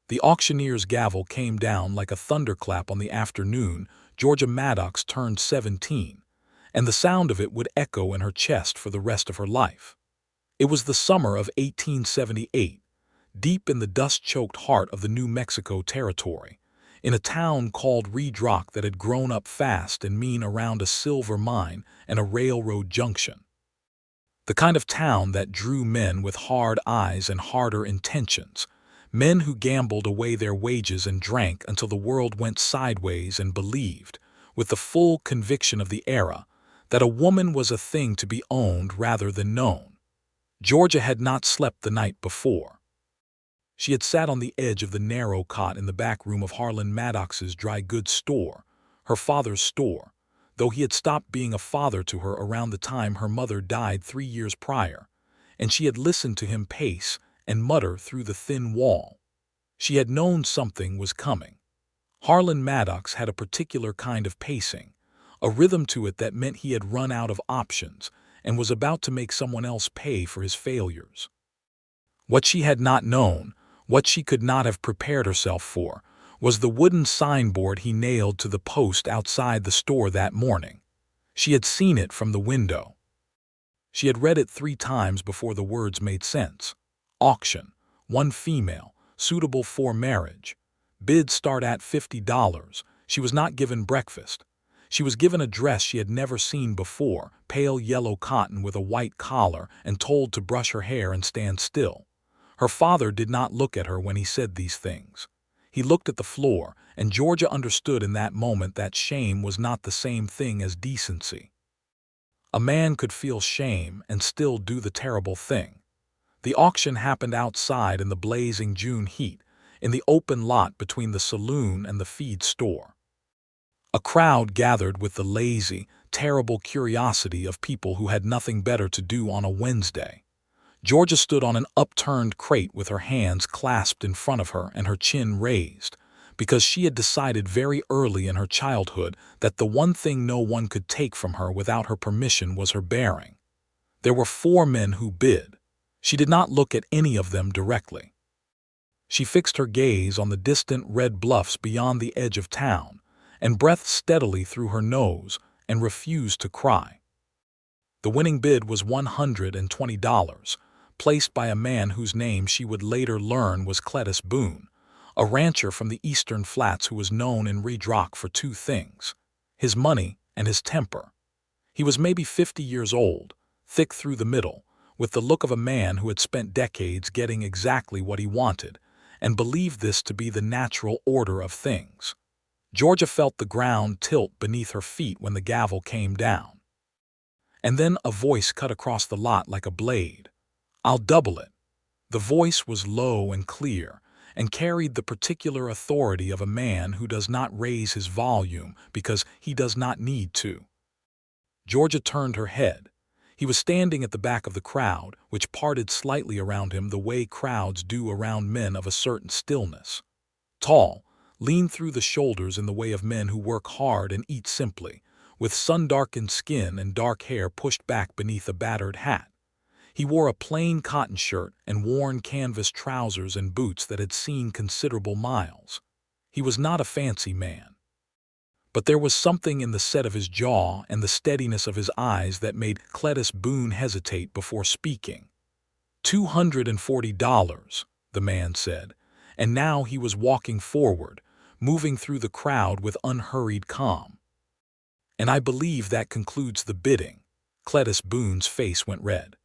The auctioneer's gavel came down like a thunderclap on the afternoon Georgia Maddox turned 17, and the sound of it would echo in her chest for the rest of her life. It was the summer of 1878, deep in the dust-choked heart of the New Mexico Territory, in a town called Red Rock that had grown up fast and mean around a silver mine and a railroad junction. The kind of town that drew men with hard eyes and harder intentions, men who gambled away their wages and drank until the world went sideways and believed, with the full conviction of the era, that a woman was a thing to be owned rather than known. Georgia had not slept the night before. She had sat on the edge of the narrow cot in the back room of Harlan Maddox's dry goods store, her father's store, though he had stopped being a father to her around the time her mother died 3 years prior, and she had listened to him pace and mutter through the thin wall. She had known something was coming. Harlan Maddox had a particular kind of pacing, a rhythm to it that meant he had run out of options and was about to make someone else pay for his failures. What she had not known, what she could not have prepared herself for, was the wooden signboard he nailed to the post outside the store that morning. She had seen it from the window. She had read it 3 times before the words made sense. Auction, 1 female, suitable for marriage. Bids start at $50. She was not given breakfast. She was given a dress she had never seen before, pale yellow cotton with a white collar, and told to brush her hair and stand still. Her father did not look at her when he said these things. He looked at the floor, and Georgia understood in that moment that shame was not the same thing as decency. A man could feel shame and still do the terrible thing. The auction happened outside in the blazing June heat, in the open lot between the saloon and the feed store. A crowd gathered with the lazy, terrible curiosity of people who had nothing better to do on a Wednesday. Georgia stood on an upturned crate with her hands clasped in front of her and her chin raised, because she had decided very early in her childhood that the one thing no one could take from her without her permission was her bearing. There were 4 men who bid. She did not look at any of them directly. She fixed her gaze on the distant red bluffs beyond the edge of town, and breathed steadily through her nose, and refused to cry. The winning bid was $120, placed by a man whose name she would later learn was Cletus Boone, a rancher from the eastern flats who was known in Red Rock for 2 things: his money and his temper. He was maybe 50 years old, thick through the middle, with the look of a man who had spent decades getting exactly what he wanted, and believed this to be the natural order of things. Georgia felt the ground tilt beneath her feet when the gavel came down. And then a voice cut across the lot like a blade. "I'll double it." The voice was low and clear, and carried the particular authority of a man who does not raise his volume because he does not need to. Georgia turned her head. He was standing at the back of the crowd, which parted slightly around him the way crowds do around men of a certain stillness. Tall, lean through the shoulders in the way of men who work hard and eat simply, with sun-darkened skin and dark hair pushed back beneath a battered hat. He wore a plain cotton shirt and worn canvas trousers and boots that had seen considerable miles. He was not a fancy man. But there was something in the set of his jaw and the steadiness of his eyes that made Cletus Boone hesitate before speaking. $240, the man said, and now he was walking forward, moving through the crowd with unhurried calm. "And I believe that concludes the bidding." Cletus Boone's face went red.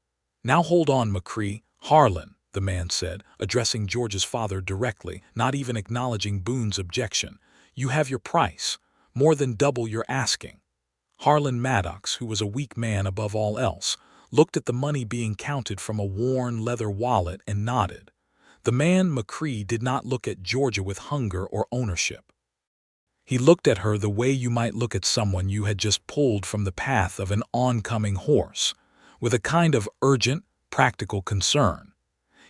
"Now hold on, McCrae, Harlan," the man said, addressing George's father directly, not even acknowledging Boone's objection. "You have your price, more than double your asking." Harlan Maddox, who was a weak man above all else, looked at the money being counted from a worn leather wallet and nodded. The man, McCrae, did not look at Georgia with hunger or ownership. He looked at her the way you might look at someone you had just pulled from the path of an oncoming horse, with a kind of urgent, practical concern.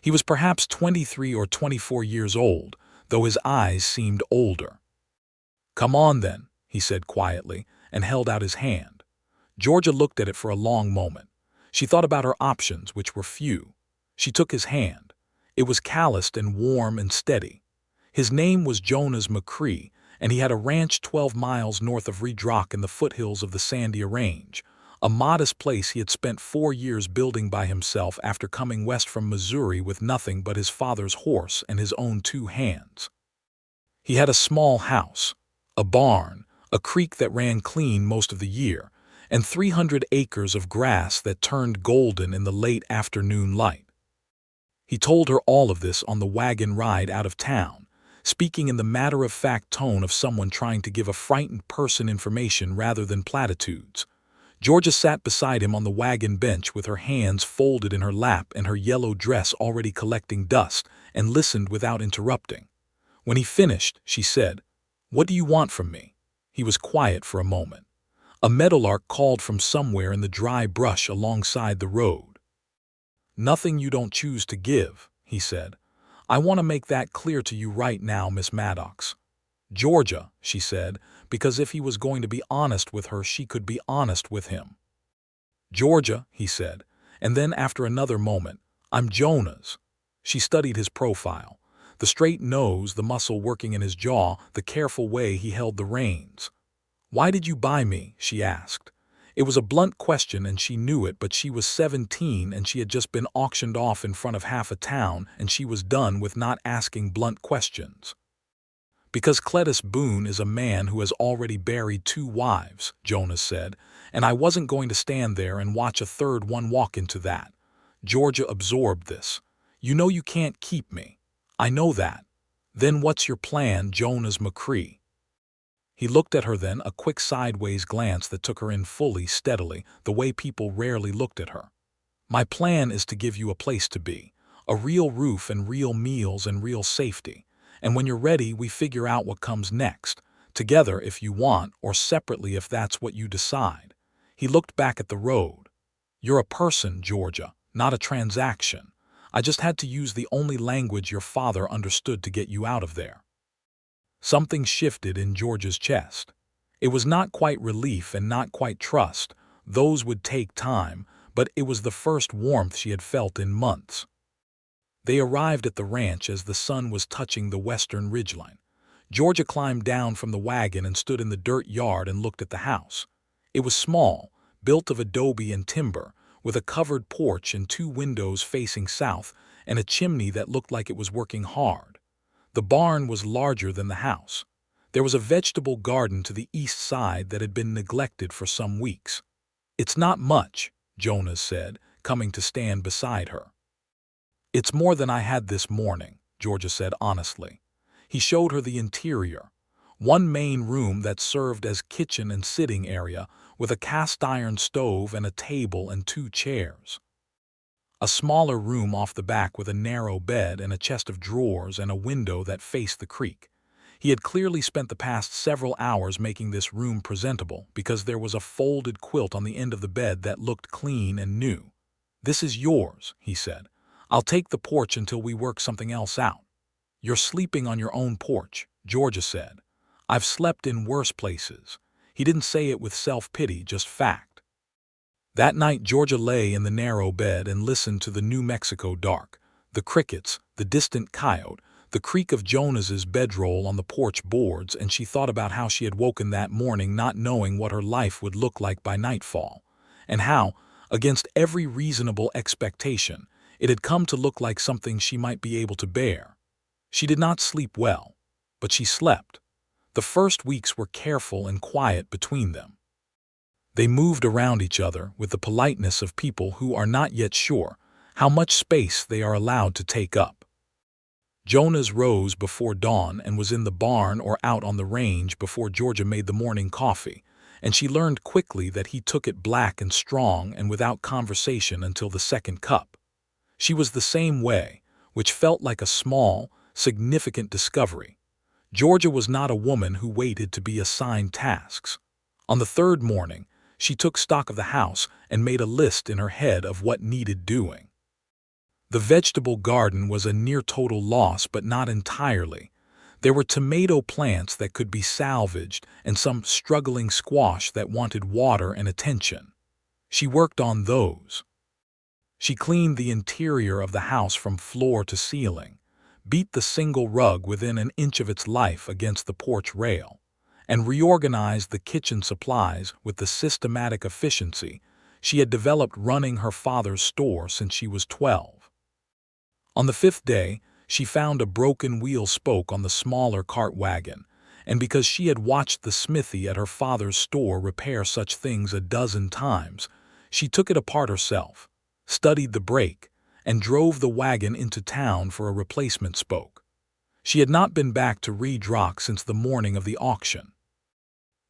He was perhaps 23 or 24 years old, though his eyes seemed older. "Come on, then," he said quietly, and held out his hand. Georgia looked at it for a long moment. She thought about her options, which were few. She took his hand. It was calloused and warm and steady. His name was Jonas McCrae, and he had a ranch 12 miles north of Redrock in the foothills of the Sandia Range, a modest place he had spent 4 years building by himself after coming west from Missouri with nothing but his father's horse and his own 2 hands. He had a small house, a barn, a creek that ran clean most of the year, and 300 acres of grass that turned golden in the late afternoon light. He told her all of this on the wagon ride out of town, speaking in the matter-of-fact tone of someone trying to give a frightened person information rather than platitudes. Georgia sat beside him on the wagon bench with her hands folded in her lap and her yellow dress already collecting dust, and listened without interrupting. When he finished, she said, "What do you want from me?" He was quiet for a moment. A meadowlark called from somewhere in the dry brush alongside the road. "Nothing you don't choose to give," he said. "I want to make that clear to you right now, Miss Maddox." "Georgia," she said, because if he was going to be honest with her, she could be honest with him. "Georgia," he said, and then after another moment, "I'm Jonas." She studied his profile, the straight nose, the muscle working in his jaw, the careful way he held the reins. "Why did you buy me?" she asked. It was a blunt question and she knew it, but she was 17 and she had just been auctioned off in front of half a town, and she was done with not asking blunt questions. "Because Cletus Boone is a man who has already buried 2 wives, Jonas said, and I wasn't going to stand there and watch a third one walk into that." Georgia absorbed this. "You know you can't keep me." "I know that." "Then what's your plan, Jonas McCrae?" He looked at her then, a quick sideways glance that took her in fully, steadily, the way people rarely looked at her. "My plan is to give you a place to be, a real roof and real meals and real safety. And when you're ready, we figure out what comes next, together if you want, or separately if that's what you decide." He looked back at the road. "You're a person, Georgia, not a transaction. I just had to use the only language your father understood to get you out of there." Something shifted in Georgia's chest. It was not quite relief and not quite trust. Those would take time, but it was the first warmth she had felt in months. They arrived at the ranch as the sun was touching the western ridgeline. Georgia climbed down from the wagon and stood in the dirt yard and looked at the house. It was small, built of adobe and timber, with a covered porch and 2 windows facing south, and a chimney that looked like it was working hard. The barn was larger than the house. There was a vegetable garden to the east side that had been neglected for some weeks. "It's not much," Jonas said, coming to stand beside her. "It's more than I had this morning," Georgia said honestly. He showed her the interior. 1 main room that served as kitchen and sitting area, with a cast-iron stove and a table and 2 chairs. A smaller room off the back with a narrow bed and a chest of drawers and a window that faced the creek. He had clearly spent the past several hours making this room presentable, because there was a folded quilt on the end of the bed that looked clean and new. "This is yours," he said. "I'll take the porch until we work something else out." "You're sleeping on your own porch," Georgia said. "I've slept in worse places." He didn't say it with self-pity, just fact. That night Georgia lay in the narrow bed and listened to the New Mexico dark, the crickets, the distant coyote, the creak of Jonas's bedroll on the porch boards, and she thought about how she had woken that morning not knowing what her life would look like by nightfall, and how, against every reasonable expectation, it had come to look like something she might be able to bear. She did not sleep well, but she slept. The first weeks were careful and quiet between them. They moved around each other with the politeness of people who are not yet sure how much space they are allowed to take up. Jonas rose before dawn and was in the barn or out on the range before Georgia made the morning coffee, and she learned quickly that he took it black and strong and without conversation until the 2nd cup. She was the same way, which felt like a small, significant discovery. Georgia was not a woman who waited to be assigned tasks. On the 3rd morning, she took stock of the house and made a list in her head of what needed doing. The vegetable garden was a near-total loss, but not entirely. There were tomato plants that could be salvaged and some struggling squash that wanted water and attention. She worked on those. She cleaned the interior of the house from floor to ceiling, beat the single rug within an inch of its life against the porch rail, and reorganized the kitchen supplies with the systematic efficiency she had developed running her father's store since she was 12. On the 5th day, she found a broken wheel spoke on the smaller cart wagon, and because she had watched the smithy at her father's store repair such things a dozen times, she took it apart herself, studied the brake, and drove the wagon into town for a replacement spoke. She had not been back to Reed Rock since the morning of the auction.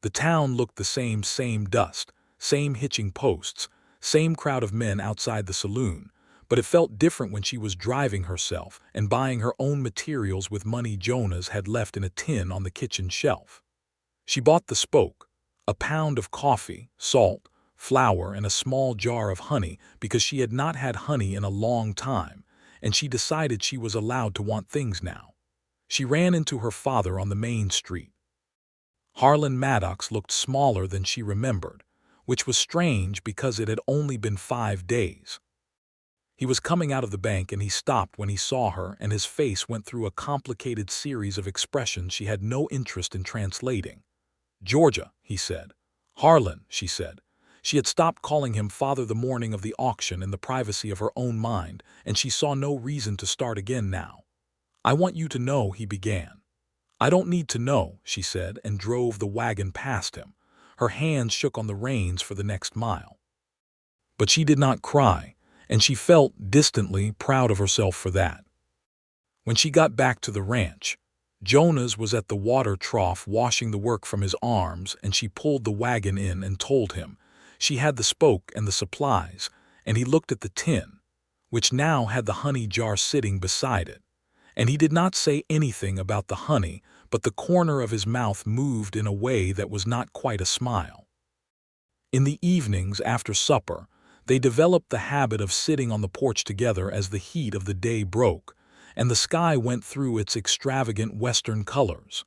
The town looked the same dust, same hitching posts, same crowd of men outside the saloon, but it felt different when she was driving herself and buying her own materials with money Jonas had left in a tin on the kitchen shelf. She bought the spoke, a pound of coffee, salt, flour, and a small jar of honey because she had not had honey in a long time, and she decided she was allowed to want things now. She ran into her father on the main street. Harlan Maddox looked smaller than she remembered, which was strange because it had only been 5 days. He was coming out of the bank and he stopped when he saw her, and his face went through a complicated series of expressions she had no interest in translating. "Georgia," he said. "Harlan," she said. She had stopped calling him father the morning of the auction in the privacy of her own mind, and she saw no reason to start again now. "I want you to know," he began. "I don't need to know," she said, and drove the wagon past him. Her hands shook on the reins for the next mile. But she did not cry, and she felt distantly proud of herself for that. When she got back to the ranch, Jonas was at the water trough washing the work from his arms, and she pulled the wagon in and told him she had the spoke and the supplies, and he looked at the tin, which now had the honey jar sitting beside it, and he did not say anything about the honey, but the corner of his mouth moved in a way that was not quite a smile. In the evenings after supper, they developed the habit of sitting on the porch together as the heat of the day broke, and the sky went through its extravagant western colors.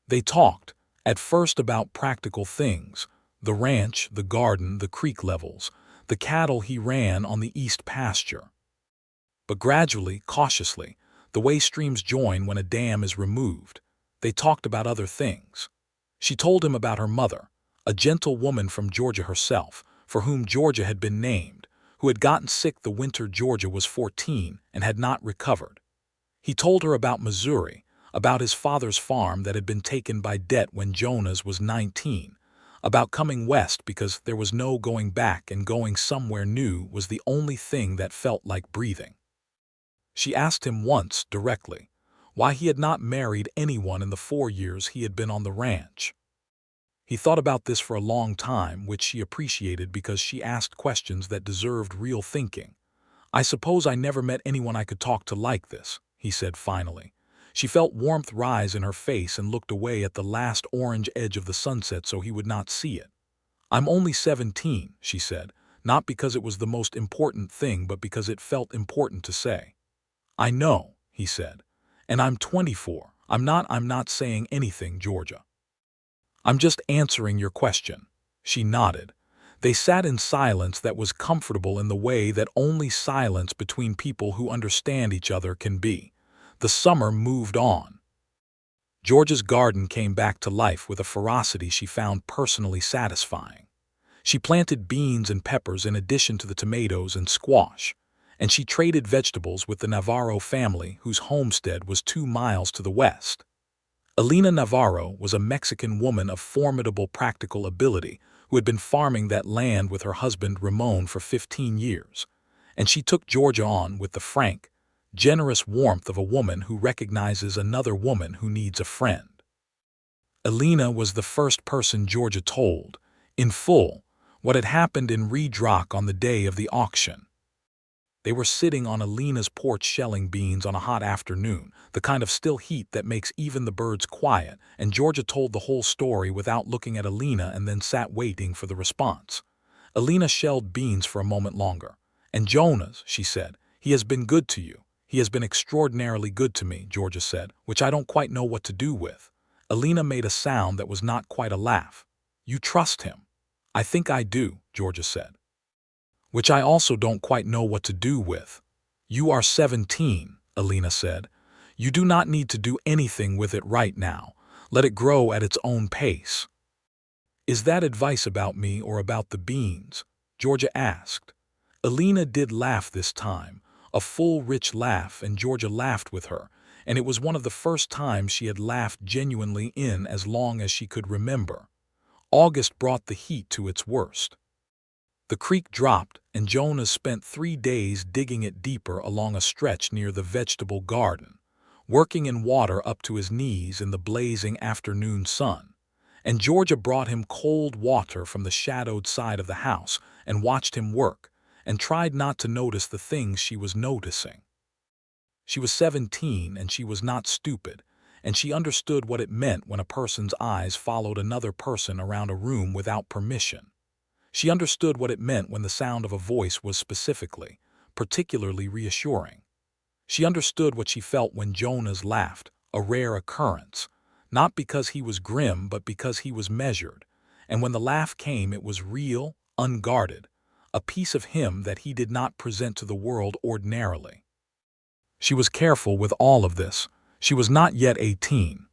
They talked, at first about practical things, the ranch, the garden, the creek levels, the cattle he ran on the east pasture. But gradually, cautiously, the way streams join when a dam is removed, they talked about other things. She told him about her mother, a gentle woman from Georgia herself, for whom Georgia had been named, who had gotten sick the winter Georgia was 14 and had not recovered. He told her about Missouri, about his father's farm that had been taken by debt when Jonas was 19, about coming west because there was no going back and going somewhere new was the only thing that felt like breathing. She asked him once, directly, why he had not married anyone in the 4 years he had been on the ranch. He thought about this for a long time, which she appreciated because she asked questions that deserved real thinking. "I suppose I never met anyone I could talk to like this," he said finally. She felt warmth rise in her face and looked away at the last orange edge of the sunset so he would not see it. "I'm only 17, she said, not because it was the most important thing but because it felt important to say. "I know," he said, "and I'm 24. I'm not saying anything, Georgia. I'm just answering your question." She nodded. They sat in silence that was comfortable in the way that only silence between people who understand each other can be. The summer moved on. Georgia's garden came back to life with a ferocity she found personally satisfying. She planted beans and peppers in addition to the tomatoes and squash, and she traded vegetables with the Navarro family whose homestead was 2 miles to the west. Elena Navarro was a Mexican woman of formidable practical ability who had been farming that land with her husband Ramon for 15 years, and she took Georgia on with the frank, generous warmth of a woman who recognizes another woman who needs a friend. Elena was the first person Georgia told, in full, what had happened in Reed Rock on the day of the auction. They were sitting on Elena's porch shelling beans on a hot afternoon, the kind of still heat that makes even the birds quiet, and Georgia told the whole story without looking at Elena and then sat waiting for the response. Elena shelled beans for a moment longer. "And Jonas," she said, "he has been good to you. He has been extraordinarily good to me," Georgia said, "which I don't quite know what to do with." Elena made a sound that was not quite a laugh. "You trust him." "I think I do," Georgia said. "Which I also don't quite know what to do with." "You are 17, Elena said. You do not need to do anything with it right now. Let it grow at its own pace. Is that advice about me or about the beans? Georgia asked. Alina did laugh this time, a full, rich laugh, and Georgia laughed with her, and it was one of the first times she had laughed genuinely in as long as she could remember. August brought the heat to its worst. The creek dropped, and Jonas spent 3 days digging it deeper along a stretch near the vegetable garden, working in water up to his knees in the blazing afternoon sun. And Georgia brought him cold water from the shadowed side of the house and watched him work, and tried not to notice the things she was noticing. She was 17 and she was not stupid, and she understood what it meant when a person's eyes followed another person around a room without permission. She understood what it meant when the sound of a voice was particularly reassuring. She understood what she felt when Jonas laughed, a rare occurrence, not because he was grim but because he was measured, and when the laugh came it was real, unguarded, a piece of him that he did not present to the world ordinarily. She was careful with all of this. She was not yet 18.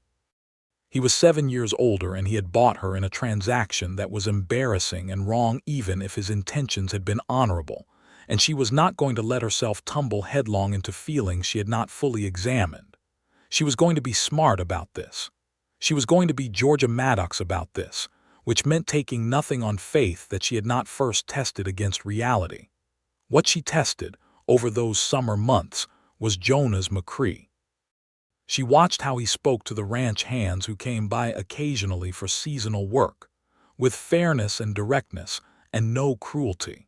He was 7 years older and he had bought her in a transaction that was embarrassing and wrong even if his intentions had been honorable, and she was not going to let herself tumble headlong into feelings she had not fully examined. She was going to be smart about this. She was going to be Georgia Maddox about this, which meant taking nothing on faith that she had not first tested against reality. What she tested, over those summer months, was Jonas McCrae. She watched how he spoke to the ranch hands who came by occasionally for seasonal work, with fairness and directness, and no cruelty.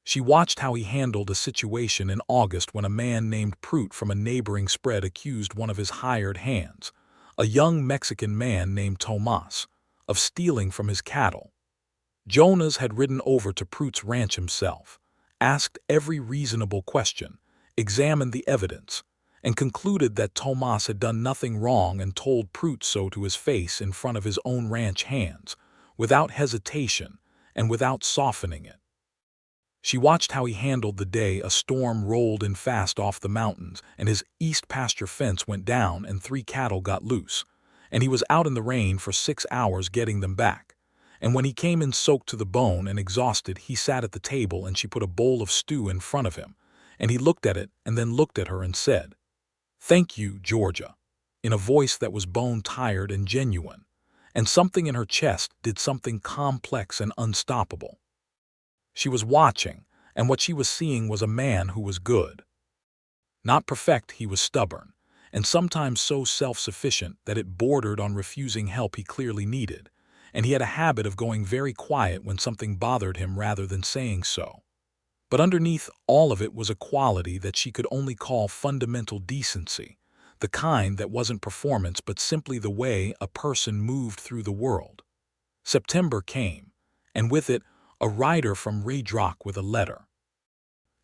She watched how he handled a situation in August when a man named Prout from a neighboring spread accused one of his hired hands, a young Mexican man named Tomas, of stealing from his cattle. Jonas had ridden over to Prout's ranch himself, asked every reasonable question, examined the evidence, and concluded that Tomas had done nothing wrong and told Prout so to his face in front of his own ranch hands, without hesitation and without softening it. She watched how he handled the day a storm rolled in fast off the mountains and his east pasture fence went down and 3 cattle got loose, and he was out in the rain for 6 hours getting them back. And when he came in soaked to the bone and exhausted, he sat at the table and she put a bowl of stew in front of him, and he looked at it and then looked at her and said, "Thank you, Georgia," in a voice that was bone-tired and genuine, and something in her chest did something complex and unstoppable. She was watching, and what she was seeing was a man who was good. Not perfect, he was stubborn, and sometimes so self-sufficient that it bordered on refusing help he clearly needed, and he had a habit of going very quiet when something bothered him rather than saying so. But underneath all of it was a quality that she could only call fundamental decency, the kind that wasn't performance but simply the way a person moved through the world. September came, and with it, a rider from Raydrock with a letter.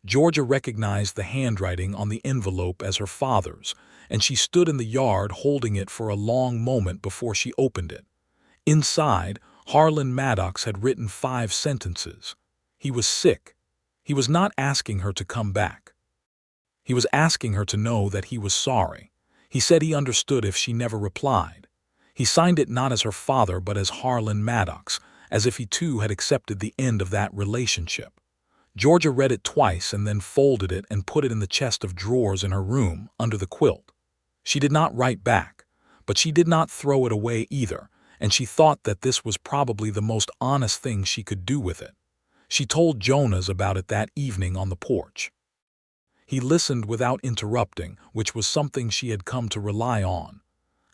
Georgia recognized the handwriting on the envelope as her father's, and she stood in the yard holding it for a long moment before she opened it. Inside, Harlan Maddox had written 5 sentences. He was sick. He was not asking her to come back. He was asking her to know that he was sorry. He said he understood if she never replied. He signed it not as her father but as Harlan Maddox, as if he too had accepted the end of that relationship. Georgia read it twice and then folded it and put it in the chest of drawers in her room under the quilt. She did not write back, but she did not throw it away either, and she thought that this was probably the most honest thing she could do with it. She told Jonas about it that evening on the porch. He listened without interrupting, which was something she had come to rely on.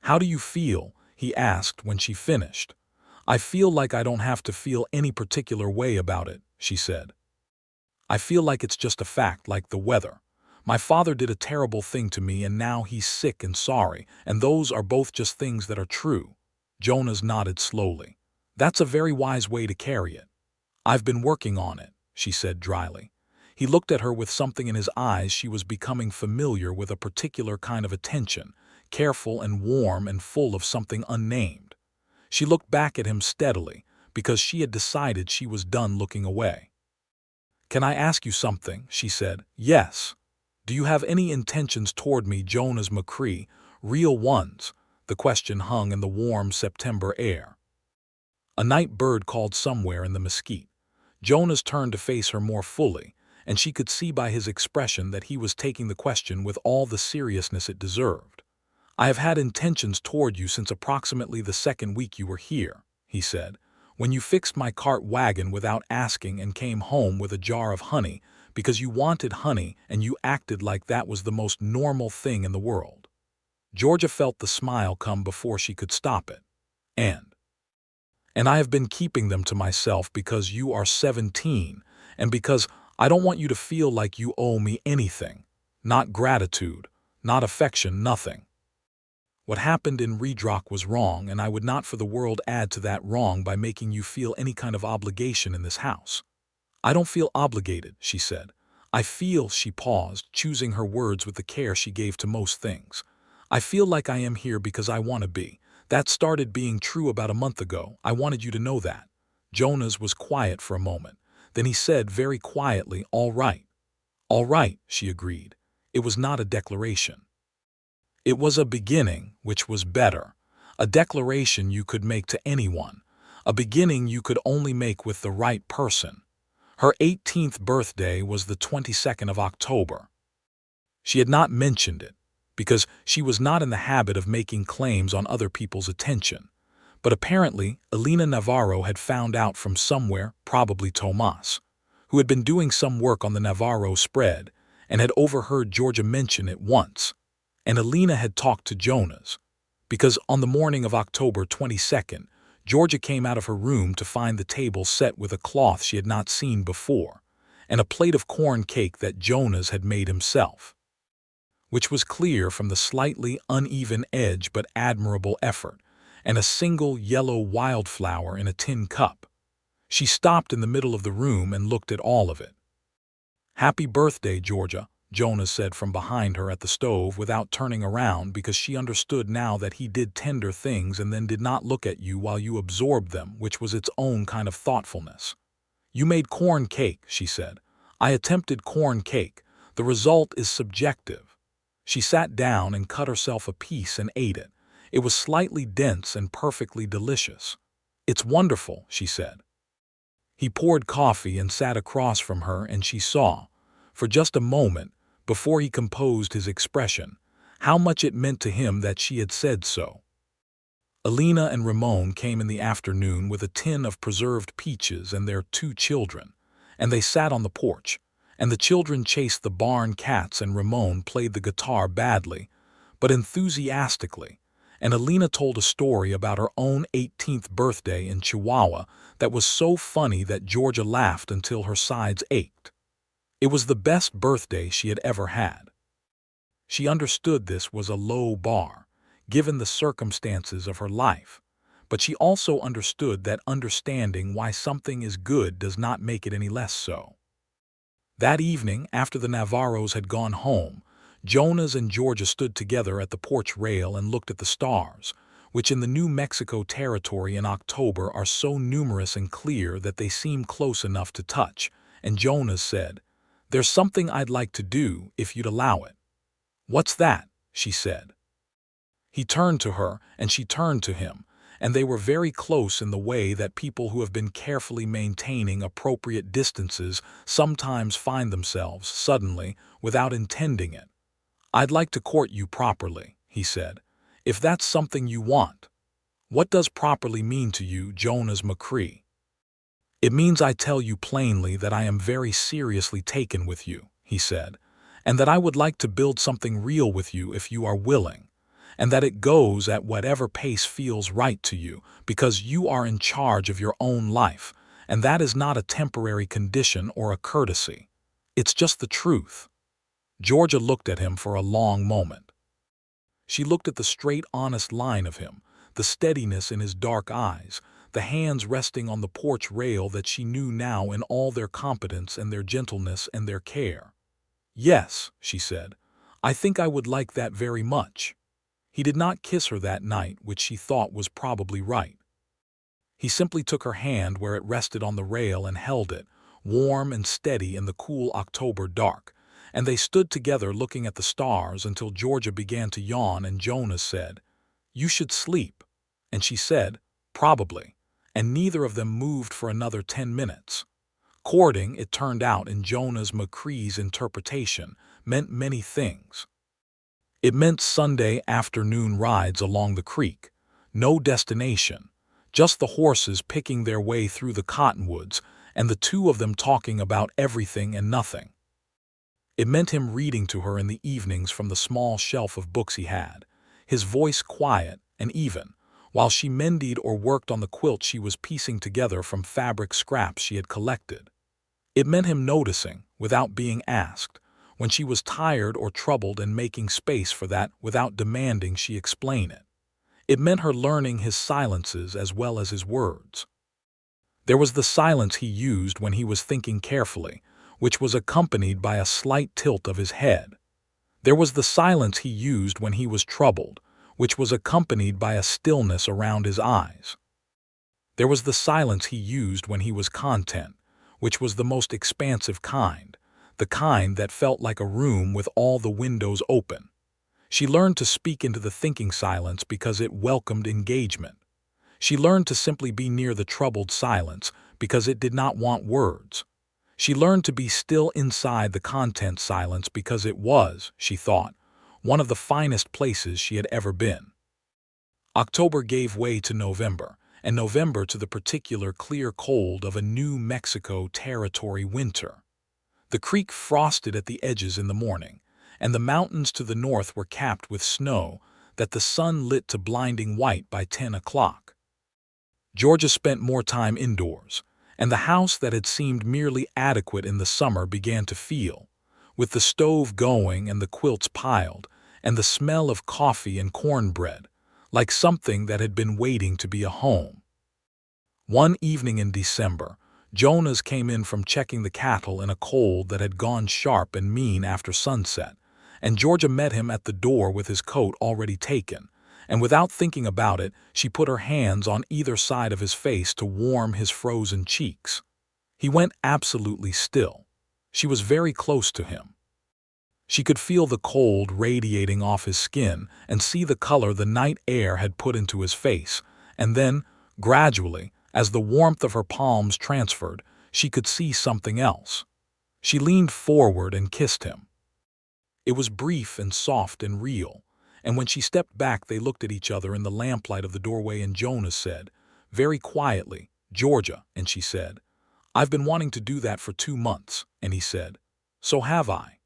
"How do you feel?" he asked when she finished. "I feel like I don't have to feel any particular way about it," she said. "I feel like it's just a fact, like the weather. My father did a terrible thing to me and now he's sick and sorry, and those are both just things that are true." Jonas nodded slowly. "That's a very wise way to carry it." "I've been working on it," she said dryly. He looked at her with something in his eyes. She was becoming familiar with a particular kind of attention, careful and warm and full of something unnamed. She looked back at him steadily, because she had decided she was done looking away. "Can I ask you something?" she said. "Yes." Do you have any intentions toward me, Jonas McCrae? Real ones? The question hung in the warm September air. A night bird called somewhere in the mesquite. Jonas turned to face her more fully, and she could see by his expression that he was taking the question with all the seriousness it deserved. I have had intentions toward you since approximately the second week you were here, he said, when you fixed my cart wagon without asking and came home with a jar of honey because you wanted honey and you acted like that was the most normal thing in the world. Georgia felt the smile come before she could stop it. And I have been keeping them to myself because you are 17 and because I don't want you to feel like you owe me anything. Not gratitude, not affection, nothing. What happened in Redrock was wrong, and I would not for the world add to that wrong by making you feel any kind of obligation in this house. I don't feel obligated, she said. I feel, she paused, choosing her words with the care she gave to most things. I feel like I am here because I want to be. That started being true about a month ago. I wanted you to know that. Jonas was quiet for a moment. Then he said very quietly, all right. All right, she agreed. It was not a declaration. It was a beginning, which was better. A declaration you could make to anyone. A beginning you could only make with the right person. Her 18th birthday was the 22nd of October. She had not mentioned it, because she was not in the habit of making claims on other people's attention. But apparently, Elena Navarro had found out from somewhere, probably Tomas, who had been doing some work on the Navarro spread, and had overheard Georgia mention it once. And Elena had talked to Jonas, because on the morning of October 22nd, Georgia came out of her room to find the table set with a cloth she had not seen before, and a plate of corn cake that Jonas had made himself, which was clear from the slightly uneven edge but admirable effort, and a single yellow wildflower in a tin cup. She stopped in the middle of the room and looked at all of it. "Happy birthday, Georgia," Jonas said from behind her at the stove without turning around, because she understood now that he did tender things and then did not look at you while you absorbed them, which was its own kind of thoughtfulness. "You made corn cake," she said. "I attempted corn cake. The result is subjective." She sat down and cut herself a piece and ate it. It was slightly dense and perfectly delicious. "It's wonderful," she said. He poured coffee and sat across from her, and she saw, for just a moment, before he composed his expression, how much it meant to him that she had said so. Elena and Ramon came in the afternoon with a tin of preserved peaches and their 2 children, and they sat on the porch, and the children chased the barn cats and Ramon played the guitar badly, but enthusiastically, and Elena told a story about her own 18th birthday in Chihuahua that was so funny that Georgia laughed until her sides ached. It was the best birthday she had ever had. She understood this was a low bar, given the circumstances of her life, but she also understood that understanding why something is good does not make it any less so. That evening, after the Navarros had gone home, Jonas and Georgia stood together at the porch rail and looked at the stars, which in the New Mexico territory in October are so numerous and clear that they seem close enough to touch, and Jonas said, "There's something I'd like to do, if you'd allow it." "What's that?" she said. He turned to her, and she turned to him, and they were very close in the way that people who have been carefully maintaining appropriate distances sometimes find themselves, suddenly, without intending it. "I'd like to court you properly," he said, "if that's something you want." "What does properly mean to you, Jonas McCrae?" "It means I tell you plainly that I am very seriously taken with you," he said, "and that I would like to build something real with you if you are willing, and that it goes at whatever pace feels right to you, because you are in charge of your own life, and that is not a temporary condition or a courtesy. It's just the truth." Georgia looked at him for a long moment. She looked at the straight, honest line of him, the steadiness in his dark eyes, the hands resting on the porch rail that she knew now in all their competence and their gentleness and their care. "Yes," she said, "I think I would like that very much." He did not kiss her that night, which she thought was probably right. He simply took her hand where it rested on the rail and held it, warm and steady in the cool October dark, and they stood together looking at the stars until Georgia began to yawn and Jonas said, "You should sleep." And she said, "Probably," and neither of them moved for another 10 minutes. Courting, it turned out in Jonas McCrae's interpretation, meant many things. It meant Sunday afternoon rides along the creek, no destination, just the horses picking their way through the cottonwoods and the two of them talking about everything and nothing. It meant him reading to her in the evenings from the small shelf of books he had, his voice quiet and even, while she mended or worked on the quilt she was piecing together from fabric scraps she had collected. It meant him noticing, without being asked, when she was tired or troubled and making space for that without demanding she explain it. It meant her learning his silences as well as his words. There was the silence he used when he was thinking carefully, which was accompanied by a slight tilt of his head. There was the silence he used when he was troubled, which was accompanied by a stillness around his eyes. There was the silence he used when he was content, which was the most expansive kind, the kind that felt like a room with all the windows open. She learned to speak into the thinking silence because it welcomed engagement. She learned to simply be near the troubled silence because it did not want words. She learned to be still inside the content silence because it was, she thought, one of the finest places she had ever been. October gave way to November, and November to the particular clear cold of a New Mexico Territory winter. The creek frosted at the edges in the morning, and the mountains to the north were capped with snow that the sun lit to blinding white by 10 o'clock. Georgia spent more time indoors, and the house that had seemed merely adequate in the summer began to feel, with the stove going and the quilts piled, and the smell of coffee and cornbread, like something that had been waiting to be a home. One evening in December, Jonas came in from checking the cattle in a cold that had gone sharp and mean after sunset, and Georgia met him at the door with his coat already taken, and without thinking about it, she put her hands on either side of his face to warm his frozen cheeks. He went absolutely still. She was very close to him. She could feel the cold radiating off his skin and see the color the night air had put into his face, and then, gradually, as the warmth of her palms transferred, she could see something else. She leaned forward and kissed him. It was brief and soft and real, and when she stepped back they looked at each other in the lamplight of the doorway and Jonas said, very quietly, "Georgia," and she said, "I've been wanting to do that for 2 months," and he said, "So have I."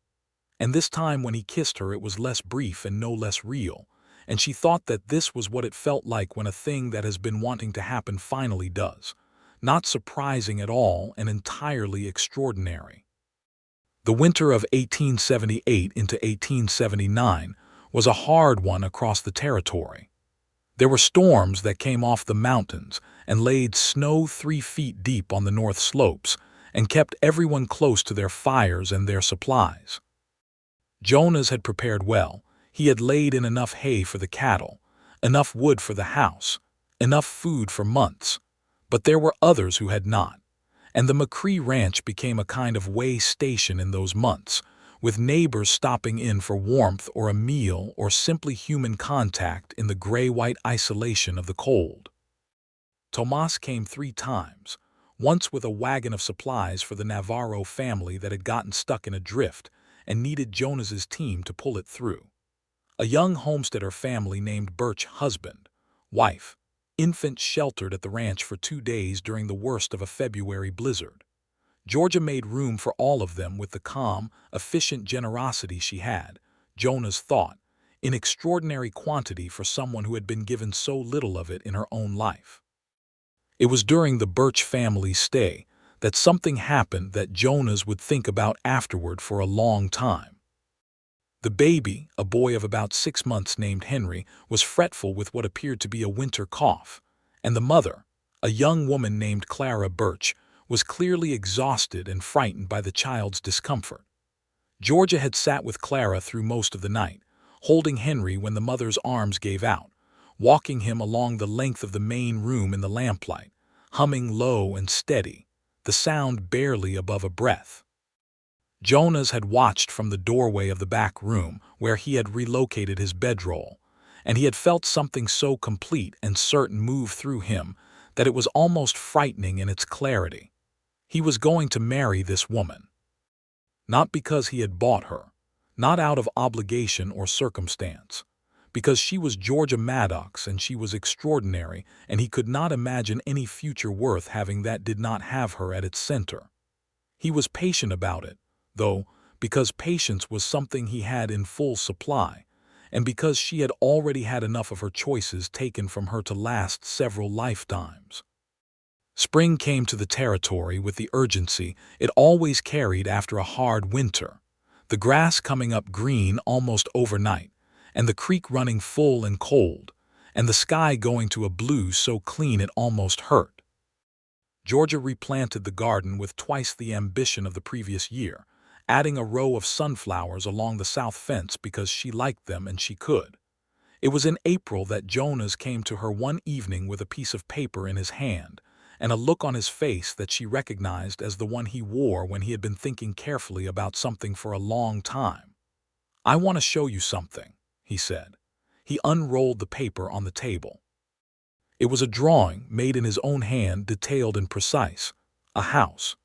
And this time when he kissed her it was less brief and no less real, and she thought that this was what it felt like when a thing that has been wanting to happen finally does. Not surprising at all and entirely extraordinary. The winter of 1878 into 1879 was a hard one across the territory. There were storms that came off the mountains and laid snow 3 feet deep on the north slopes and kept everyone close to their fires and their supplies. Jonas had prepared well. He had laid in enough hay for the cattle, enough wood for the house, enough food for months. But there were others who had not, and the McCrae ranch became a kind of way station in those months, with neighbors stopping in for warmth or a meal or simply human contact in the gray-white isolation of the cold. Tomas came 3 times, once with a wagon of supplies for the Navarro family that had gotten stuck in a drift and needed Jonas's team to pull it through. A young homesteader family named Birch husband, wife, infant sheltered at the ranch for 2 days during the worst of a February blizzard. Georgia made room for all of them with the calm, efficient generosity she had, Jonas thought, in extraordinary quantity for someone who had been given so little of it in her own life. It was during the Birch family's stay that something happened that Jonas would think about afterward for a long time. The baby, a boy of about 6 months named Henry, was fretful with what appeared to be a winter cough, and the mother, a young woman named Clara Birch, was clearly exhausted and frightened by the child's discomfort. Georgia had sat with Clara through most of the night, holding Henry when the mother's arms gave out, walking him along the length of the main room in the lamplight, humming low and steady, the sound barely above a breath. Jonas had watched from the doorway of the back room where he had relocated his bedroll, and he had felt something so complete and certain move through him that it was almost frightening in its clarity. He was going to marry this woman. Not because he had bought her, not out of obligation or circumstance, because she was Georgia Maddox and she was extraordinary, and he could not imagine any future worth having that did not have her at its center. He was patient about it, though, because patience was something he had in full supply, and because she had already had enough of her choices taken from her to last several lifetimes. Spring came to the territory with the urgency it always carried after a hard winter, the grass coming up green almost overnight, and the creek running full and cold, and the sky going to a blue so clean it almost hurt. Georgia replanted the garden with twice the ambition of the previous year, adding a row of sunflowers along the south fence because she liked them and she could. It was in April that Jonas came to her one evening with a piece of paper in his hand, and a look on his face that she recognized as the one he wore when he had been thinking carefully about something for a long time. "I want to show you something," he said. He unrolled the paper on the table. It was a drawing made in his own hand, detailed and precise. A house.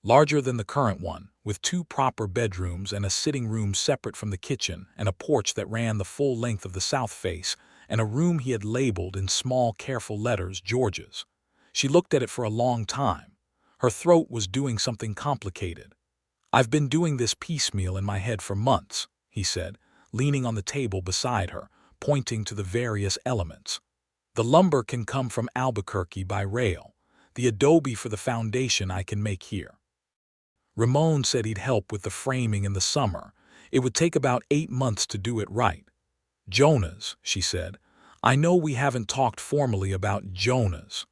Larger than the current one, with 2 proper bedrooms and a sitting room separate from the kitchen, and a porch that ran the full length of the south face, and a room he had labeled in small, careful letters, George's. She looked at it for a long time. Her throat was doing something complicated. "I've been doing this piecemeal in my head for months," he said, leaning on the table beside her, pointing to the various elements. "The lumber can come from Albuquerque by rail. The adobe for the foundation I can make here. Ramon said he'd help with the framing in the summer. It would take about 8 months to do it right. Jonas," she said, "I know we haven't talked formally about Jonas."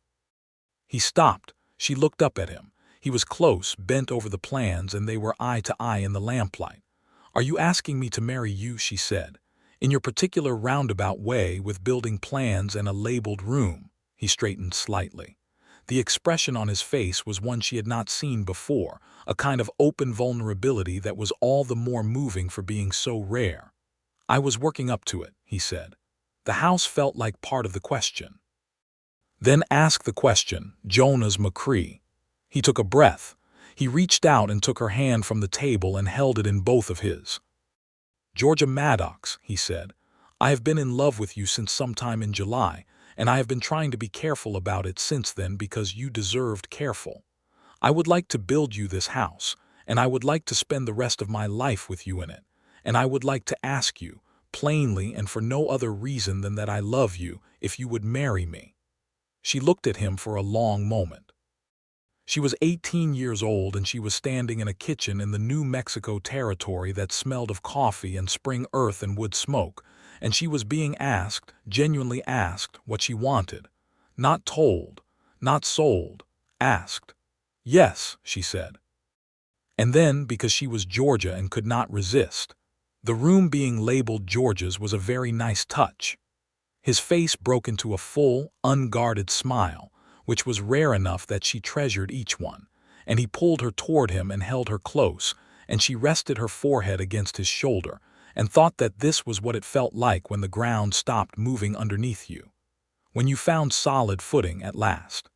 He stopped. She looked up at him. He was close, bent over the plans, and they were eye to eye in the lamplight. "Are you asking me to marry you?" she said. "In your particular roundabout way, with building plans and a labeled room?" He straightened slightly. The expression on his face was one she had not seen before, a kind of open vulnerability that was all the more moving for being so rare. "I was working up to it," he said. The house felt like part of the question. "Then ask the question, Jonas McCrae." He took a breath. He reached out and took her hand from the table and held it in both of his. "Georgia Maddox," he said, "I have been in love with you since sometime in July, and I have been trying to be careful about it since then because you deserved careful. I would like to build you this house, and I would like to spend the rest of my life with you in it, and I would like to ask you, plainly and for no other reason than that I love you, if you would marry me." She looked at him for a long moment. She was 18 years old, and she was standing in a kitchen in the New Mexico territory that smelled of coffee and spring earth and wood smoke, and she was being asked, genuinely asked, what she wanted. Not told, not sold, asked. "Yes," she said. And then, because she was Georgia and could not resist, the room being labeled George's was a very nice touch. His face broke into a full, unguarded smile, which was rare enough that she treasured each one, and he pulled her toward him and held her close, and she rested her forehead against his shoulder, and thought that this was what it felt like when the ground stopped moving underneath you, when you found solid footing at last.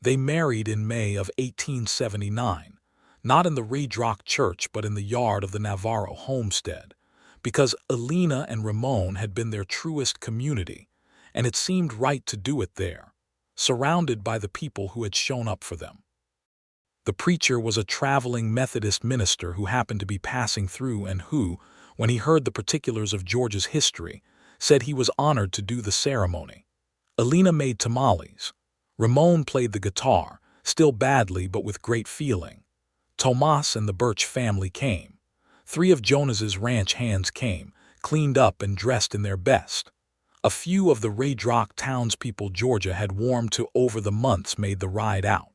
They married in May of 1879, not in the Red Rock Church but in the yard of the Navarro homestead, because Elena and Ramon had been their truest community, and it seemed right to do it there, surrounded by the people who had shown up for them. The preacher was a traveling Methodist minister who happened to be passing through and who, when he heard the particulars of George's history, said he was honored to do the ceremony. Elena made tamales. Ramon played the guitar, still badly but with great feeling. Tomas and the Birch family came. 3 of Jonas's ranch hands came, cleaned up and dressed in their best. A few of the Red Rock townspeople Georgia had warmed to over the months made the ride out.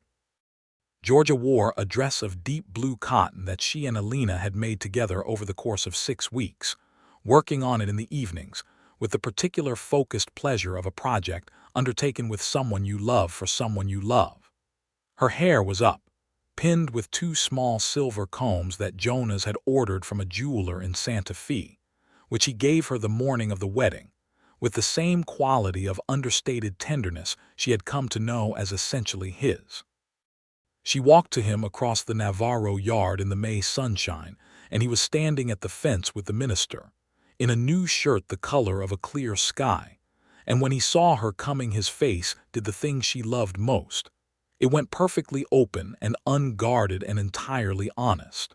Georgia wore a dress of deep blue cotton that she and Elena had made together over the course of 6 weeks, working on it in the evenings, with the particular focused pleasure of a project undertaken with someone you love for someone you love. Her hair was up, pinned with two small silver combs that Jonas had ordered from a jeweler in Santa Fe, which he gave her the morning of the wedding, with the same quality of understated tenderness she had come to know as essentially his. She walked to him across the Navarro yard in the May sunshine, and he was standing at the fence with the minister, in a new shirt the color of a clear sky, and when he saw her coming his face did the thing she loved most. It went perfectly open and unguarded and entirely honest.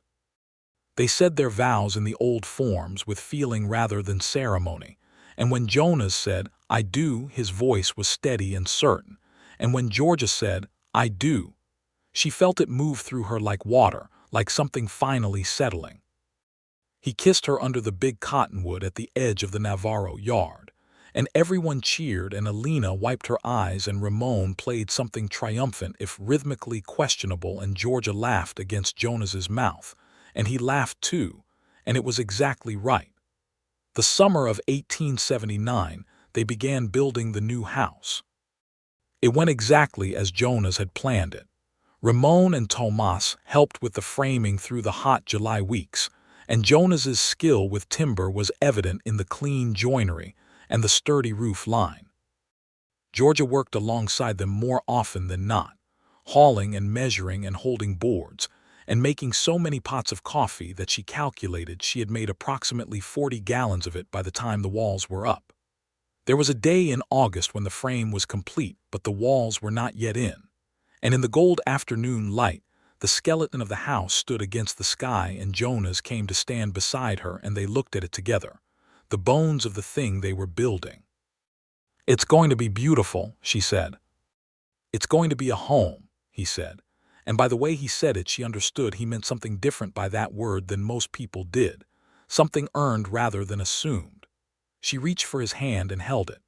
They said their vows in the old forms with feeling rather than ceremony, and when Jonas said, "I do," his voice was steady and certain, and when Georgia said, "I do," she felt it move through her like water, like something finally settling. He kissed her under the big cottonwood at the edge of the Navarro yard, and everyone cheered and Alina wiped her eyes and Ramon played something triumphant if rhythmically questionable and Georgia laughed against Jonas's mouth, and he laughed too, and it was exactly right. The summer of 1879, they began building the new house. It went exactly as Jonas had planned it. Ramon and Tomas helped with the framing through the hot July weeks, and Jonas's skill with timber was evident in the clean joinery and the sturdy roof line. Georgia worked alongside them more often than not, hauling and measuring and holding boards, and making so many pots of coffee that she calculated she had made approximately 40 gallons of it by the time the walls were up. There was a day in August when the frame was complete, but the walls were not yet in, and in the gold afternoon light, the skeleton of the house stood against the sky and Jonas came to stand beside her and they looked at it together, the bones of the thing they were building. "It's going to be beautiful," she said. "It's going to be a home," he said, and by the way he said it she understood he meant something different by that word than most people did, something earned rather than assumed. She reached for his hand and held it.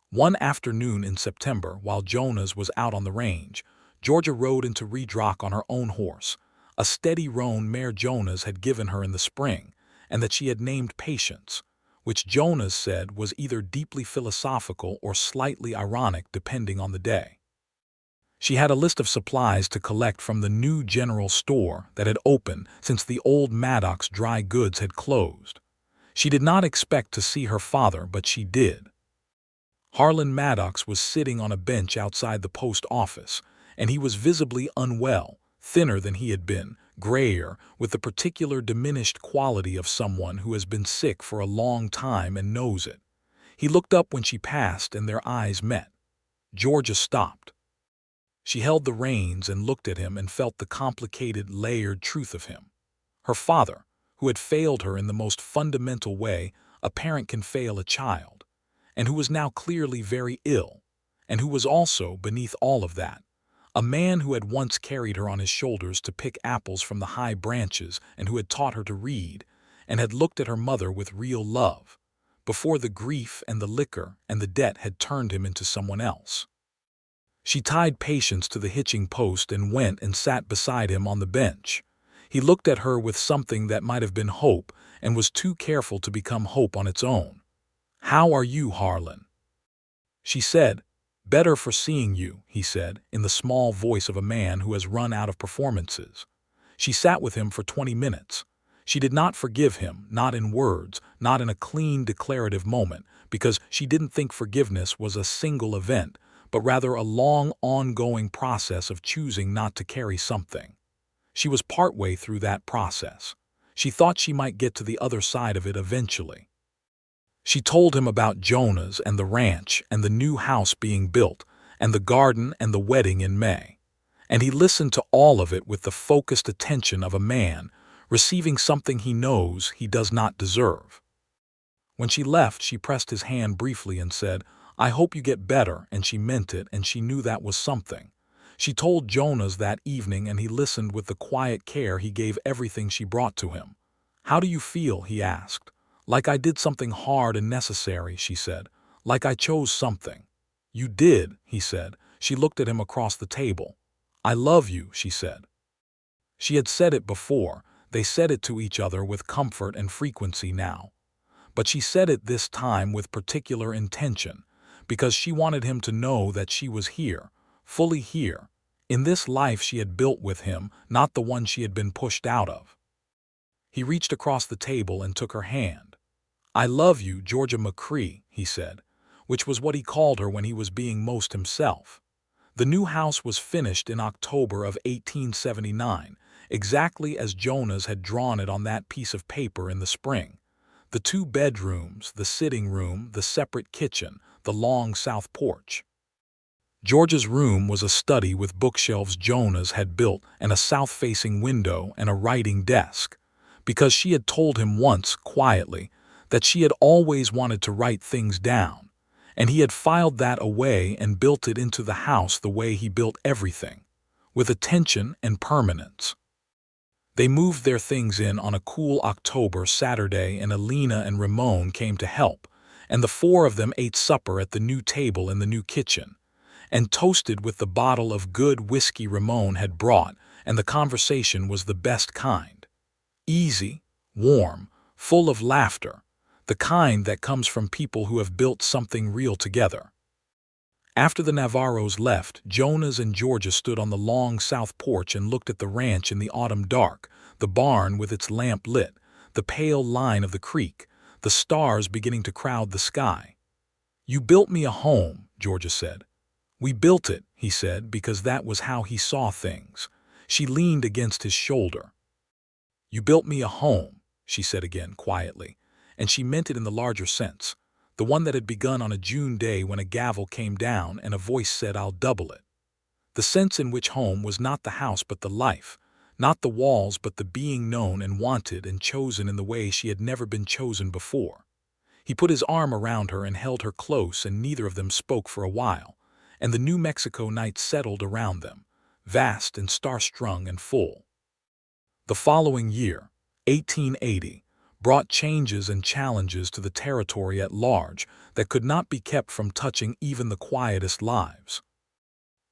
One afternoon in September, while Jonas was out on the range, Georgia rode into Redrock on her own horse, a steady roan mare Jonas had given her in the spring, and that she had named Patience, which Jonas said was either deeply philosophical or slightly ironic depending on the day. She had a list of supplies to collect from the new general store that had opened since the old Maddox dry goods had closed. She did not expect to see her father, but she did. Harlan Maddox was sitting on a bench outside the post office, and he was visibly unwell, thinner than he had been, grayer, with the particular diminished quality of someone who has been sick for a long time and knows it. He looked up when she passed and their eyes met. Georgia stopped. She held the reins and looked at him and felt the complicated, layered truth of him. Her father, who had failed her in the most fundamental way a parent can fail a child, and who was now clearly very ill, and who was also, beneath all of that, a man who had once carried her on his shoulders to pick apples from the high branches and who had taught her to read, and had looked at her mother with real love, before the grief and the liquor and the debt had turned him into someone else. She tied Patience to the hitching post and went and sat beside him on the bench. He looked at her with something that might have been hope and was too careful to become hope on its own. "How are you, Harlan?" She said. "Better for seeing you," he said, in the small voice of a man who has run out of performances. She sat with him for 20 minutes. She did not forgive him, not in words, not in a clean declarative moment, because she didn't think forgiveness was a single event, but rather a long, ongoing process of choosing not to carry something. She was partway through that process. She thought she might get to the other side of it eventually. She told him about Jonas and the ranch and the new house being built and the garden and the wedding in May. And he listened to all of it with the focused attention of a man receiving something he knows he does not deserve. When she left, she pressed his hand briefly and said, "I hope you get better," and she meant it, and she knew that was something. She told Jonas that evening, and he listened with the quiet care he gave everything she brought to him. "How do you feel?" he asked. "Like I did something hard and necessary," she said. "Like I chose something." "You did," he said. She looked at him across the table. "I love you," she said. She had said it before. They said it to each other with comfort and frequency now. But she said it this time with particular intention, because she wanted him to know that she was here, fully here, In this life she had built with him, not the one she had been pushed out of. He reached across the table and took her hand. "I love you, Georgia McCrae," he said, which was what he called her when he was being most himself. The new house was finished in October of 1879, exactly as Jonas had drawn it on that piece of paper in the spring. The 2 bedrooms, the sitting room, the separate kitchen, the long south porch. Georgia's room was a study with bookshelves Jonas had built and a south-facing window and a writing desk, because she had told him once, quietly, that she had always wanted to write things down, and he had filed that away and built it into the house the way he built everything, with attention and permanence. They moved their things in on a cool October Saturday, and Alina and Ramon came to help, and the 4 of them ate supper at the new table in the new kitchen, and toasted with the bottle of good whiskey Ramon had brought, and the conversation was the best kind. Easy, warm, full of laughter, the kind that comes from people who have built something real together. After the Navarros left, Jonas and Georgia stood on the long south porch and looked at the ranch in the autumn dark, the barn with its lamp lit, the pale line of the creek, the stars beginning to crowd the sky. "You built me a home," Georgia said. "We built it," he said, because that was how he saw things. She leaned against his shoulder. "You built me a home," she said again, quietly, and she meant it in the larger sense, the one that had begun on a June day when a gavel came down and a voice said, "I'll double it." The sense in which home was not the house but the life, not the walls but the being known and wanted and chosen in the way she had never been chosen before. He put his arm around her and held her close, and neither of them spoke for a while, and the New Mexico night settled around them, vast and star-strung and full. The following year, 1880, brought changes and challenges to the territory at large that could not be kept from touching even the quietest lives.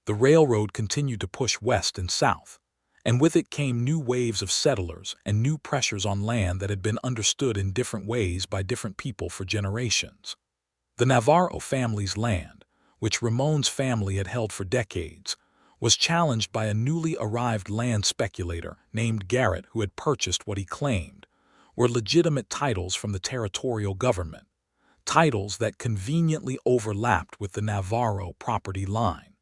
The railroad continued to push west and south, and with it came new waves of settlers and new pressures on land that had been understood in different ways by different people for generations. The Navarro family's land, which Ramon's family had held for decades, was challenged by a newly arrived land speculator named Garrett, who had purchased what he claimed were legitimate titles from the territorial government, titles that conveniently overlapped with the Navarro property line.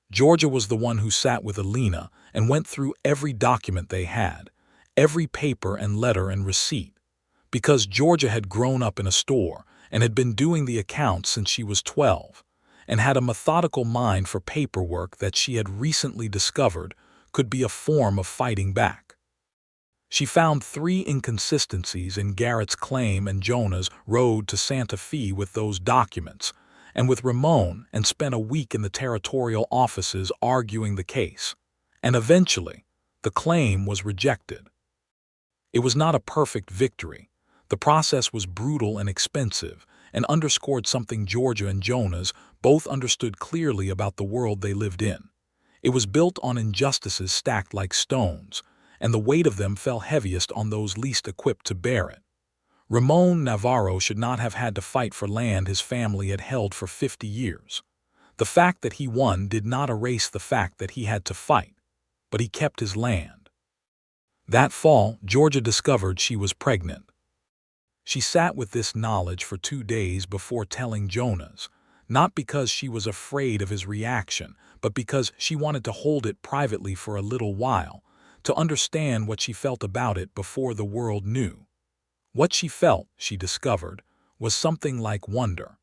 Georgia was the one who sat with Alina and went through every document they had, every paper and letter and receipt, because Georgia had grown up in a store and had been doing the accounts since she was 12, and had a methodical mind for paperwork that she had recently discovered could be a form of fighting back. She found 3 inconsistencies in Garrett's claim, and Jonas rode to Santa Fe with those documents, and with Ramon, and spent a week in the territorial offices arguing the case, and eventually the claim was rejected. It was not a perfect victory. The process was brutal and expensive, and underscored something Georgia and Jonas both understood clearly about the world they lived in. It was built on injustices stacked like stones, and the weight of them fell heaviest on those least equipped to bear it. Ramon Navarro should not have had to fight for land his family had held for 50 years. The fact that he won did not erase the fact that he had to fight, but he kept his land. That fall, Georgia discovered she was pregnant. She sat with this knowledge for 2 days before telling Jonas, not because she was afraid of his reaction, but because she wanted to hold it privately for a little while, to understand what she felt about it before the world knew. What she felt, she discovered, was something like wonder.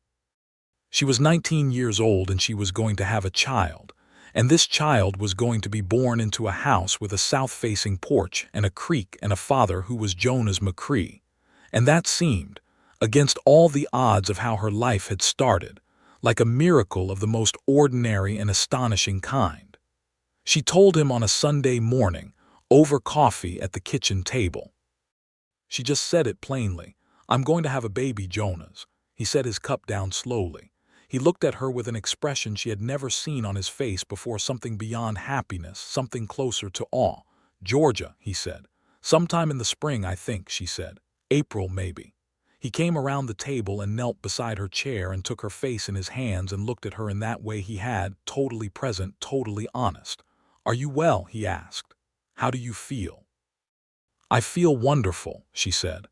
She was 19 years old and she was going to have a child, and this child was going to be born into a house with a south-facing porch and a creek and a father who was Jonas McCrae, and that seemed, against all the odds of how her life had started, like a miracle of the most ordinary and astonishing kind. She told him on a Sunday morning, over coffee at the kitchen table. She just said it plainly. "I'm going to have a baby, Jonas." He set his cup down slowly. He looked at her with an expression she had never seen on his face before, something beyond happiness, something closer to awe. "Georgia," he said. "Sometime in the spring, I think," she said. "April, maybe." He came around the table and knelt beside her chair and took her face in his hands and looked at her in that way he had, totally present, totally honest. "Are you well?" he asked. "How do you feel?" "I feel wonderful," she said.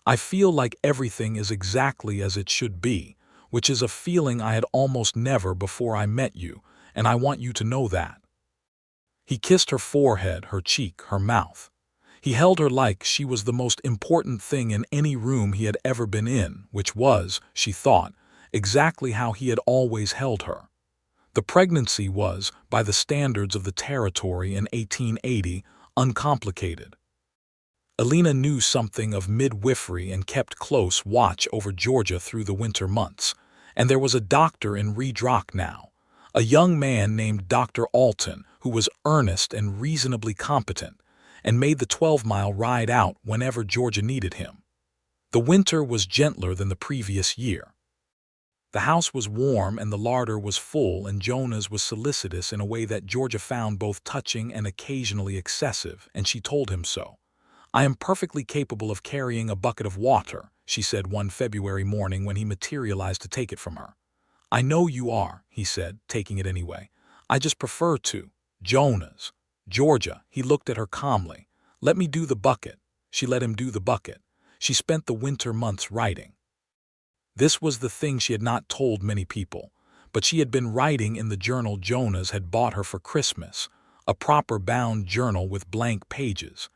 "I feel like everything is exactly as it should be, which is a feeling I had almost never before I met you, and I want you to know that." He kissed her forehead, her cheek, her mouth. He held her like she was the most important thing in any room he had ever been in, which was, she thought, exactly how he had always held her. The pregnancy was, by the standards of the territory in 1880, uncomplicated. Alina knew something of midwifery and kept close watch over Georgia through the winter months, and there was a doctor in Redrock now, a young man named Dr. Alton, who was earnest and reasonably competent, and made the 12-mile ride out whenever Georgia needed him. The winter was gentler than the previous year. The house was warm and the larder was full, and Jonas was solicitous in a way that Georgia found both touching and occasionally excessive, and she told him so. "I am perfectly capable of carrying a bucket of water," she said one February morning when he materialized to take it from her. "I know you are," he said, taking it anyway. "I just prefer to." "Jonas." "Georgia," he looked at her calmly. "Let me do the bucket." She let him do the bucket. She spent the winter months writing. This was the thing she had not told many people, but she had been writing in the journal Jonas had bought her for Christmas, a proper bound journal with blank pages.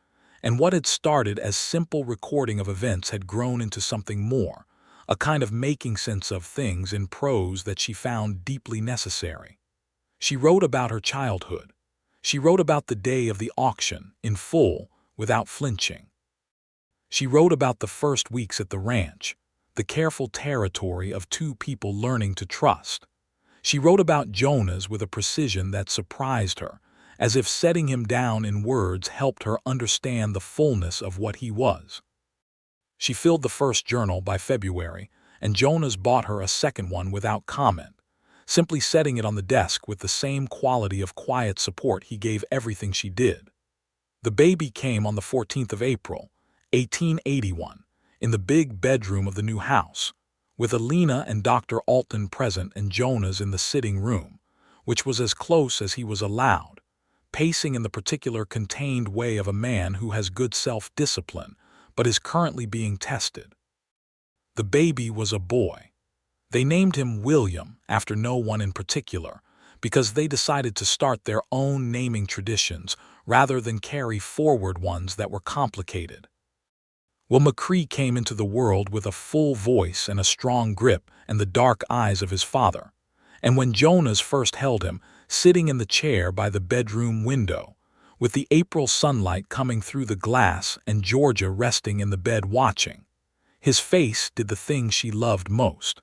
And what had started as simple recording of events had grown into something more, a kind of making sense of things in prose that she found deeply necessary. She wrote about her childhood. She wrote about the day of the auction, in full, without flinching. She wrote about the first weeks at the ranch, the careful territory of two people learning to trust. She wrote about Jonas with a precision that surprised her, as if setting him down in words helped her understand the fullness of what he was. She filled the first journal by February, and Jonas bought her a second one without comment, simply setting it on the desk with the same quality of quiet support he gave everything she did. The baby came on the 14th of April, 1881, in the big bedroom of the new house, with Alina and Dr. Alton present and Jonas in the sitting room, which was as close as he was allowed, pacing in the particular contained way of a man who has good self-discipline but is currently being tested. The baby was a boy. They named him William after no one in particular, because they decided to start their own naming traditions rather than carry forward ones that were complicated. Will McCrae came into the world with a full voice and a strong grip and the dark eyes of his father, and when Jonas first held him, sitting in the chair by the bedroom window, with the April sunlight coming through the glass and Georgia resting in the bed watching, his face did the thing she loved most.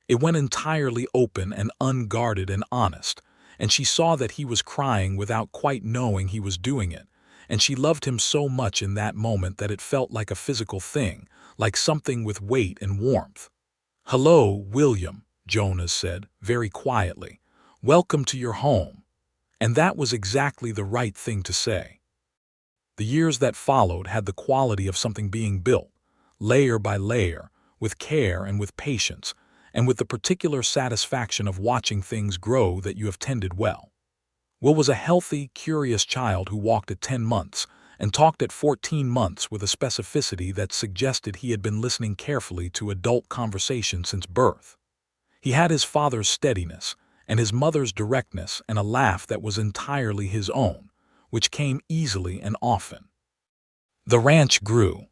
It went entirely open and unguarded and honest, and she saw that he was crying without quite knowing he was doing it, and she loved him so much in that moment that it felt like a physical thing, like something with weight and warmth. "Hello, William," Jonas said, very quietly. "Welcome to your home." And that was exactly the right thing to say. The years that followed had the quality of something being built, layer by layer, with care and with patience, and with the particular satisfaction of watching things grow that you have tended well. Will was a healthy, curious child who walked at 10 months and talked at 14 months with a specificity that suggested he had been listening carefully to adult conversation since birth. He had his father's steadiness and his mother's directness and a laugh that was entirely his own, which came easily and often. The ranch grew.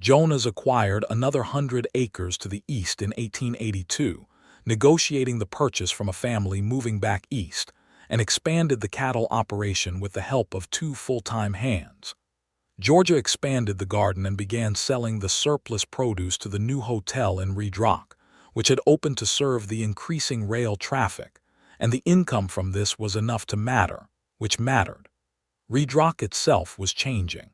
Jonas acquired another 100 acres to the east in 1882, negotiating the purchase from a family moving back east, and expanded the cattle operation with the help of 2 full-time hands. Georgia expanded the garden and began selling the surplus produce to the new hotel in Redrock, which had opened to serve the increasing rail traffic, and the income from this was enough to matter, which mattered. Redrock itself was changing.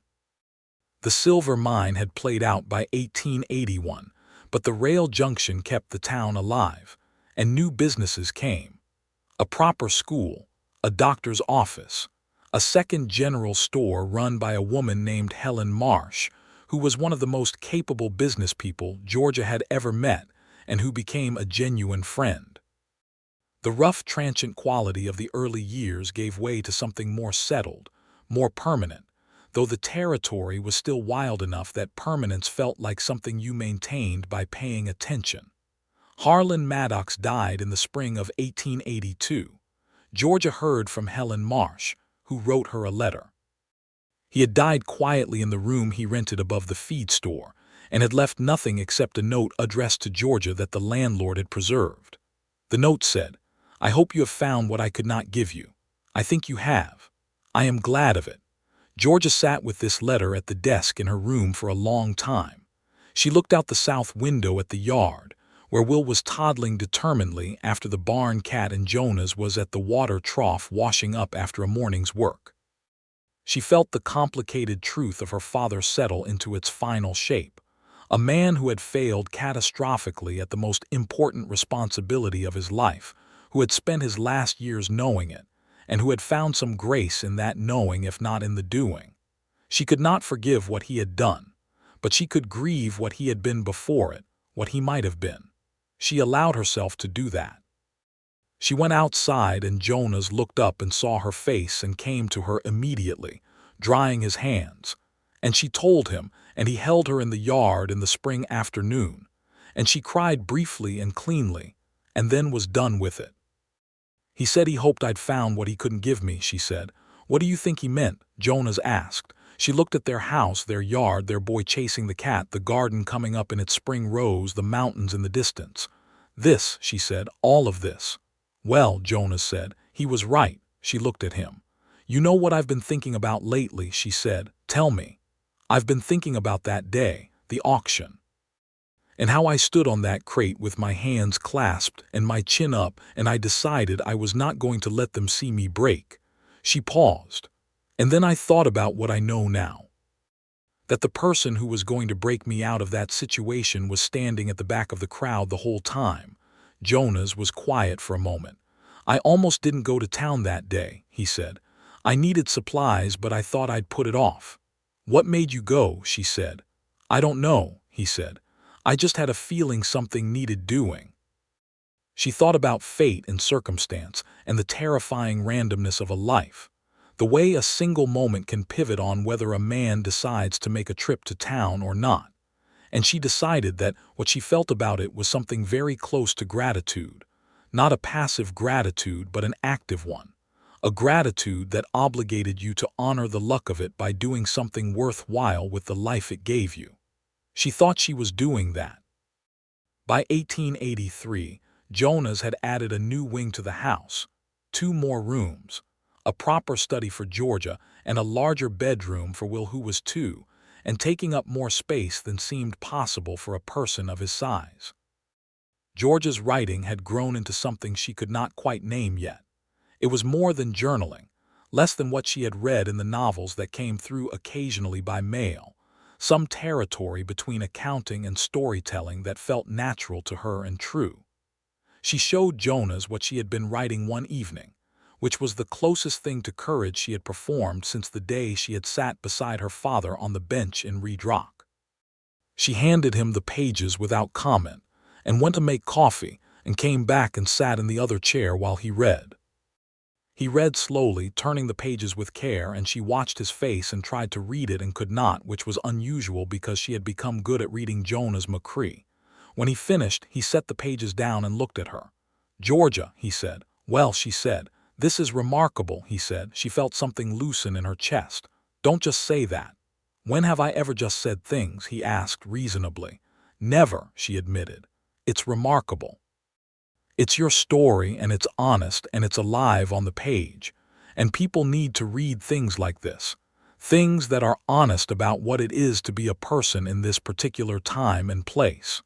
The silver mine had played out by 1881, but the rail junction kept the town alive, and new businesses came. A proper school, a doctor's office, a second general store run by a woman named Helen Marsh, who was one of the most capable business people Georgia had ever met and who became a genuine friend. The rough, transient quality of the early years gave way to something more settled, more permanent, though the territory was still wild enough that permanence felt like something you maintained by paying attention. Harlan Maddox died in the spring of 1882. Georgia heard from Helen Marsh, who wrote her a letter. He had died quietly in the room he rented above the feed store and had left nothing except a note addressed to Georgia that the landlord had preserved. The note said, "I hope you have found what I could not give you. I think you have. I am glad of it." Georgia sat with this letter at the desk in her room for a long time. She looked out the south window at the yard, where Will was toddling determinedly after the barn cat and Jonas was at the water trough washing up after a morning's work. She felt the complicated truth of her father settle into its final shape. A man who had failed catastrophically at the most important responsibility of his life, who had spent his last years knowing it, and who had found some grace in that knowing if not in the doing. She could not forgive what he had done, but she could grieve what he had been before it, what he might have been. She allowed herself to do that. She went outside and Jonas looked up and saw her face and came to her immediately, drying his hands. And she told him, and he held her in the yard in the spring afternoon, and she cried briefly and cleanly, and then was done with it. "He said he hoped I'd found what he couldn't give me," she said. "What do you think he meant?" Jonas asked. She looked at their house, their yard, their boy chasing the cat, the garden coming up in its spring rose, the mountains in the distance. "This," she said, "all of this." "Well," Jonas said, "he was right." She looked at him. "You know what I've been thinking about lately," she said. "Tell me." "I've been thinking about that day, the auction, and how I stood on that crate with my hands clasped and my chin up, and I decided I was not going to let them see me break." She paused. "And then I thought about what I know now. That the person who was going to break me out of that situation was standing at the back of the crowd the whole time." Jonas was quiet for a moment. "I almost didn't go to town that day," he said. "I needed supplies, but I thought I'd put it off." "What made you go?" she said. "I don't know," he said. "I just had a feeling something needed doing." She thought about fate and circumstance and the terrifying randomness of a life. The way a single moment can pivot on whether a man decides to make a trip to town or not. And she decided that what she felt about it was something very close to gratitude. Not a passive gratitude, but an active one. A gratitude that obligated you to honor the luck of it by doing something worthwhile with the life it gave you. She thought she was doing that. By 1883, Jonas had added a new wing to the house, 2 more rooms, a proper study for Georgia and a larger bedroom for Will, who was 2, and taking up more space than seemed possible for a person of his size. Georgia's writing had grown into something she could not quite name yet. It was more than journaling, less than what she had read in the novels that came through occasionally by mail, some territory between accounting and storytelling that felt natural to her and true. She showed Jonas what she had been writing one evening, which was the closest thing to courage she had performed since the day she had sat beside her father on the bench in Reed Rock. She handed him the pages without comment, and went to make coffee, and came back and sat in the other chair while he read. He read slowly, turning the pages with care, and she watched his face and tried to read it and could not, which was unusual because she had become good at reading Jonas McCrae. When he finished, he set the pages down and looked at her. "Georgia," he said. "Well," she said. "This is remarkable," he said. She felt something loosen in her chest. "Don't just say that." "When have I ever just said things?" he asked reasonably. "Never," she admitted. "It's remarkable. It's your story, and it's honest, and it's alive on the page. And people need to read things like this. Things that are honest about what it is to be a person in this particular time and place."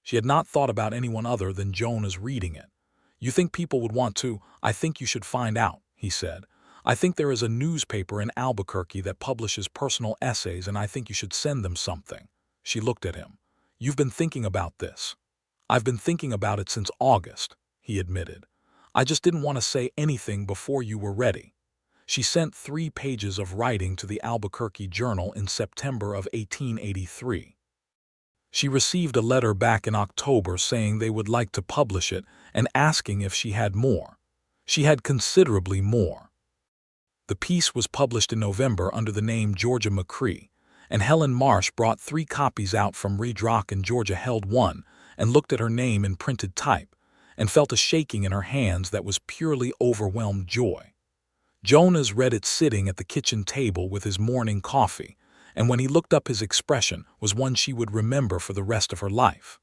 She had not thought about anyone other than Jonas reading it. "You think people would want to? I think you should find out," he said. "I think there is a newspaper in Albuquerque that publishes personal essays, and I think you should send them something." She looked at him. "You've been thinking about this." "I've been thinking about it since August," he admitted. "I just didn't want to say anything before you were ready." She sent 3 pages of writing to the Albuquerque Journal in September of 1883. She received a letter back in October saying they would like to publish it and asking if she had more. She had considerably more. The piece was published in November under the name Georgia McCrae, and Helen Marsh brought 3 copies out from Red Rock, and Georgia held one and looked at her name in printed type and felt a shaking in her hands that was purely overwhelmed joy. Jonas read it sitting at the kitchen table with his morning coffee, and when he looked up his expression was one she would remember for the rest of her life.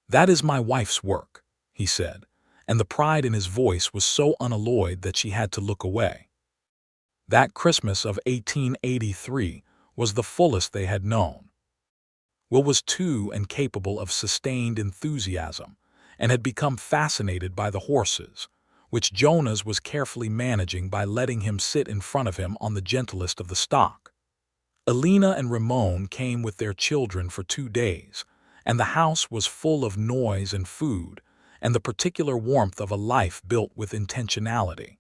"That is my wife's work," he said, and the pride in his voice was so unalloyed that she had to look away. That Christmas of 1883 was the fullest they had known. Will was too and capable of sustained enthusiasm, and had become fascinated by the horses, which Jonas was carefully managing by letting him sit in front of him on the gentlest of the stock. Elena and Ramon came with their children for 2 days, and the house was full of noise and food, and the particular warmth of a life built with intentionality.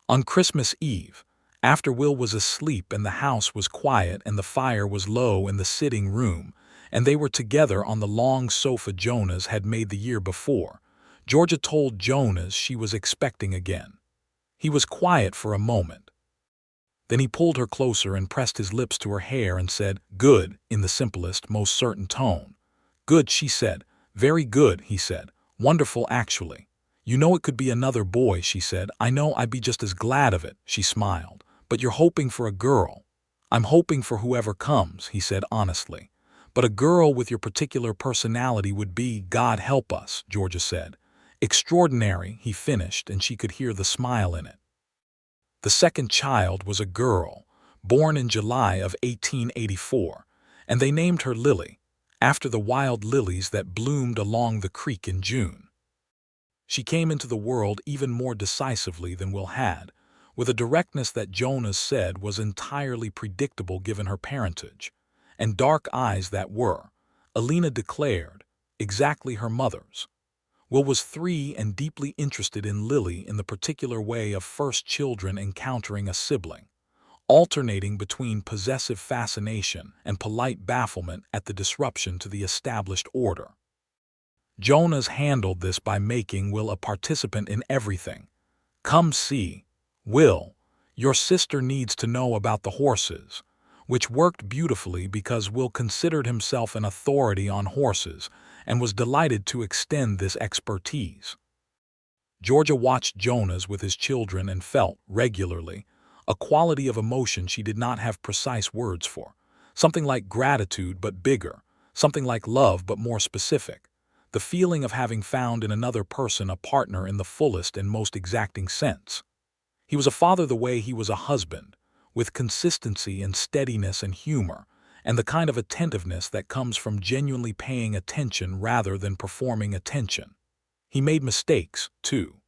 On Christmas Eve, after Will was asleep and the house was quiet and the fire was low in the sitting room, and they were together on the long sofa Jonas had made the year before, Georgia told Jonas she was expecting again. He was quiet for a moment. Then he pulled her closer and pressed his lips to her hair and said, "Good," in the simplest, most certain tone. "Good," she said. "Very good," he said. "Wonderful, actually." "You know it could be another boy," she said. "I know, I'd be just as glad of it," she smiled. "But you're hoping for a girl." "I'm hoping for whoever comes," he said honestly. "But a girl with your particular personality would be, God help us," Georgia said. "Extraordinary," he finished, and she could hear the smile in it. The second child was a girl, born in July of 1884, and they named her Lily, after the wild lilies that bloomed along the creek in June. She came into the world even more decisively than Will had, with a directness that Jonas said was entirely predictable given her parentage, and dark eyes that were, Elena declared, exactly her mother's. Will was 3 and deeply interested in Lily in the particular way of first children encountering a sibling, alternating between possessive fascination and polite bafflement at the disruption to the established order. Jonas handled this by making Will a participant in everything. "Come see, Will, your sister needs to know about the horses," which worked beautifully because Will considered himself an authority on horses and was delighted to extend this expertise. Georgia watched Jonas with his children and felt, regularly, a quality of emotion she did not have precise words for, something like gratitude but bigger, something like love but more specific, the feeling of having found in another person a partner in the fullest and most exacting sense. He was a father the way he was a husband, with consistency and steadiness and humor, and the kind of attentiveness that comes from genuinely paying attention rather than performing attention. He made mistakes, too.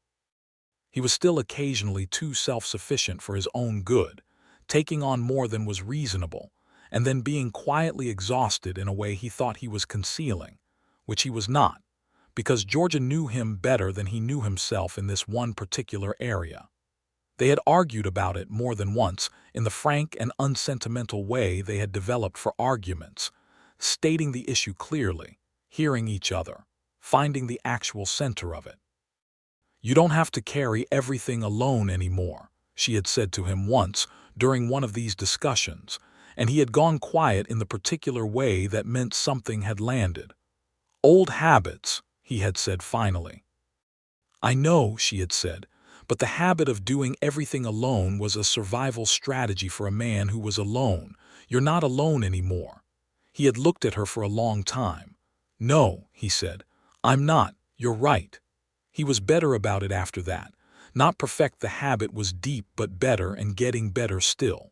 He was still occasionally too self-sufficient for his own good, taking on more than was reasonable, and then being quietly exhausted in a way he thought he was concealing, which he was not, because Georgia knew him better than he knew himself in this one particular area. They had argued about it more than once in the frank and unsentimental way they had developed for arguments, stating the issue clearly, hearing each other, finding the actual center of it. "You don't have to carry everything alone anymore," she had said to him once during one of these discussions, and he had gone quiet in the particular way that meant something had landed. "Old habits," he had said finally. "I know," she had said, "but the habit of doing everything alone was a survival strategy for a man who was alone. You're not alone anymore." He had looked at her for a long time. "No," he said, "I'm not. You're right." He was better about it after that. Not perfect, the habit was deep, but better and getting better still.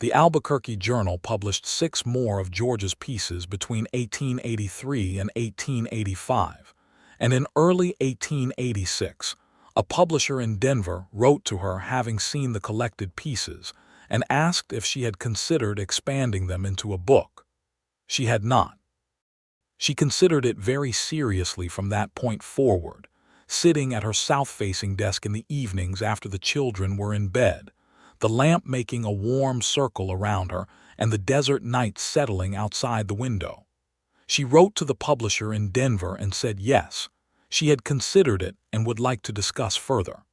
The Albuquerque Journal published 6 more of Georgia's pieces between 1883 and 1885, and in early 1886, a publisher in Denver wrote to her having seen the collected pieces and asked if she had considered expanding them into a book. She had not. She considered it very seriously from that point forward, sitting at her south-facing desk in the evenings after the children were in bed, the lamp making a warm circle around her and the desert night settling outside the window. She wrote to the publisher in Denver and said yes, she had considered it and would like to discuss further.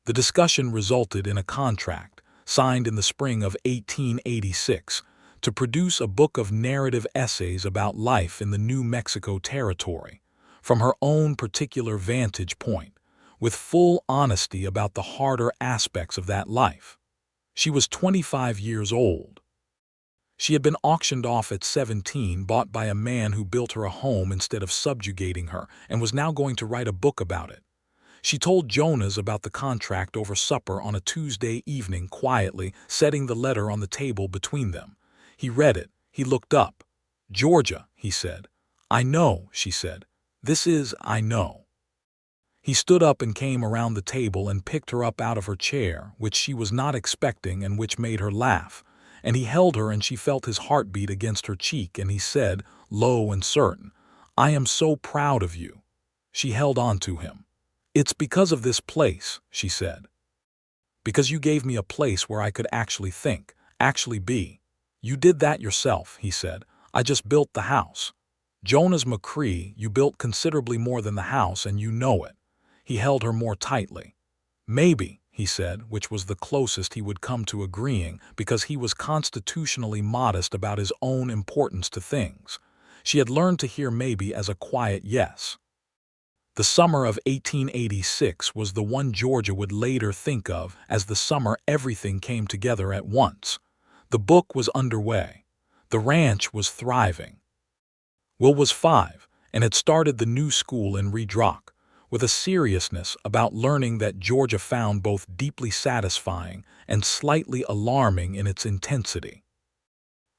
The discussion resulted in a contract, signed in the spring of 1886, to produce a book of narrative essays about life in the New Mexico Territory, from her own particular vantage point, with full honesty about the harder aspects of that life. She was 25 years old. She had been auctioned off at 17, bought by a man who built her a home instead of subjugating her, and was now going to write a book about it. She told Jonas about the contract over supper on a Tuesday evening, quietly setting the letter on the table between them. He read it. He looked up. "Georgia," he said. "I know," she said. "This is, I know." He stood up and came around the table and picked her up out of her chair, which she was not expecting and which made her laugh. And he held her and she felt his heartbeat against her cheek, and he said, low and certain, "I am so proud of you." She held on to him. "It's because of this place," she said. "Because you gave me a place where I could actually think, actually be." "You did that yourself," he said. "I just built the house." "Jonas McCrae, you built considerably more than the house, and you know it." He held her more tightly. "Maybe," he said, which was the closest he would come to agreeing, because he was constitutionally modest about his own importance to things. She had learned to hear maybe as a quiet yes. The summer of 1886 was the one Georgia would later think of as the summer everything came together at once. The book was underway. The ranch was thriving. Will was 5 and had started the new school in Red Rock, with a seriousness about learning that Georgia found both deeply satisfying and slightly alarming in its intensity.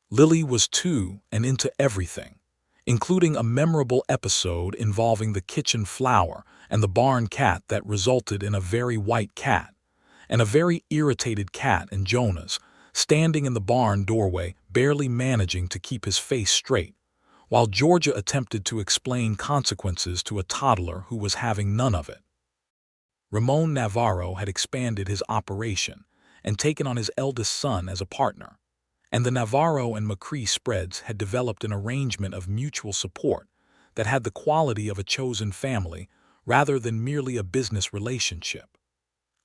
Lily was 2 and into everything, including a memorable episode involving the kitchen flower and the barn cat that resulted in a very white cat, and a very irritated cat and Jonas, standing in the barn doorway, barely managing to keep his face straight, while Georgia attempted to explain consequences to a toddler who was having none of it. Ramon Navarro had expanded his operation and taken on his eldest son as a partner, and the Navarro and McCrae spreads had developed an arrangement of mutual support that had the quality of a chosen family rather than merely a business relationship.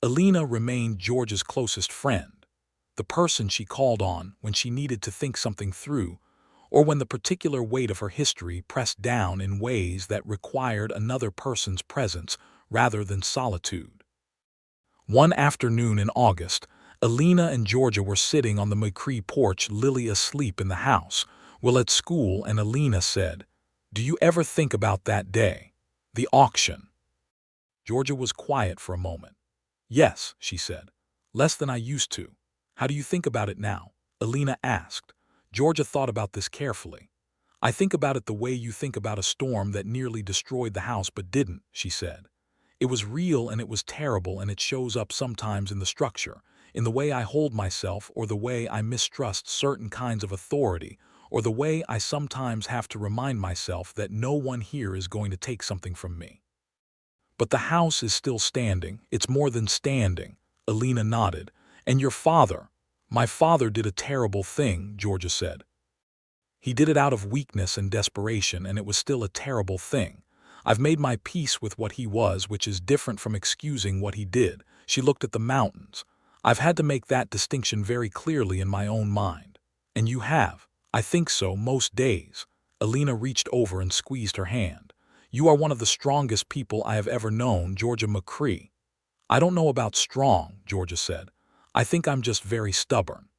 Alina remained Georgia's closest friend, the person she called on when she needed to think something through, or when the particular weight of her history pressed down in ways that required another person's presence rather than solitude. One afternoon in August, Alina and Georgia were sitting on the McCrae porch, Lily asleep in the house, Will at school, and Alina said, "Do you ever think about that day? The auction?" Georgia was quiet for a moment. "Yes," she said. "Less than I used to." "How do you think about it now?" Alina asked. Georgia thought about this carefully. "I think about it the way you think about a storm that nearly destroyed the house but didn't," she said. "It was real and it was terrible, and it shows up sometimes in the structure, in the way I hold myself, or the way I mistrust certain kinds of authority, or the way I sometimes have to remind myself that no one here is going to take something from me. But the house is still standing. It's more than standing." Alina nodded. "And your father?" "My father did a terrible thing," Georgia said. "He did it out of weakness and desperation, and it was still a terrible thing. I've made my peace with what he was, which is different from excusing what he did." She looked at the mountains. "I've had to make that distinction very clearly in my own mind." "And you have?" "I think so, most days." Alina reached over and squeezed her hand. "You are one of the strongest people I have ever known, Georgia McCrae." "I don't know about strong," Georgia said. "I think I'm just very stubborn."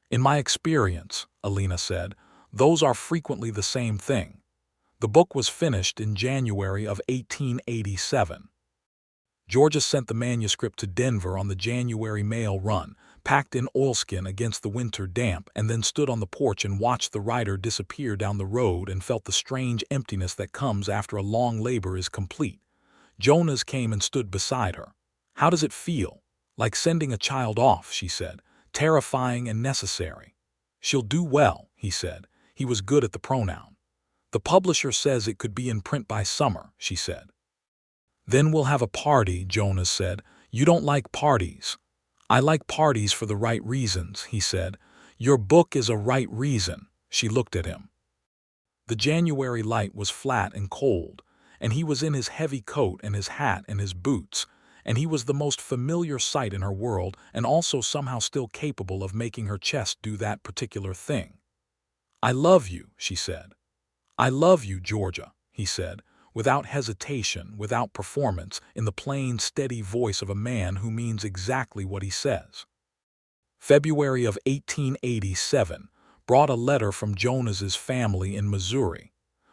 "In my experience," Alina said, "those are frequently the same thing." The book was finished in January of 1887. Georgia sent the manuscript to Denver on the January mail run, packed in oilskin against the winter damp, and then stood on the porch and watched the writer disappear down the road and felt the strange emptiness that comes after a long labor is complete. Jonas came and stood beside her. "How does it feel?" "Like sending a child off," she said. "Terrifying and necessary." "She'll do well," he said. He was good at the pronoun. "The publisher says it could be in print by summer," she said. Then we'll have a party, Jonas said. You don't like parties. I like parties for the right reasons, he said. Your book is a right reason. She looked at him. The January light was flat and cold, and he was in his heavy coat and his hat and his boots, and he was the most familiar sight in her world and also somehow still capable of making her chest do that particular thing. I love you, she said. I love you, Georgia, he said, without hesitation, without performance, in the plain, steady voice of a man who means exactly what he says. February of 1887 brought a letter from Jonas's family in Missouri,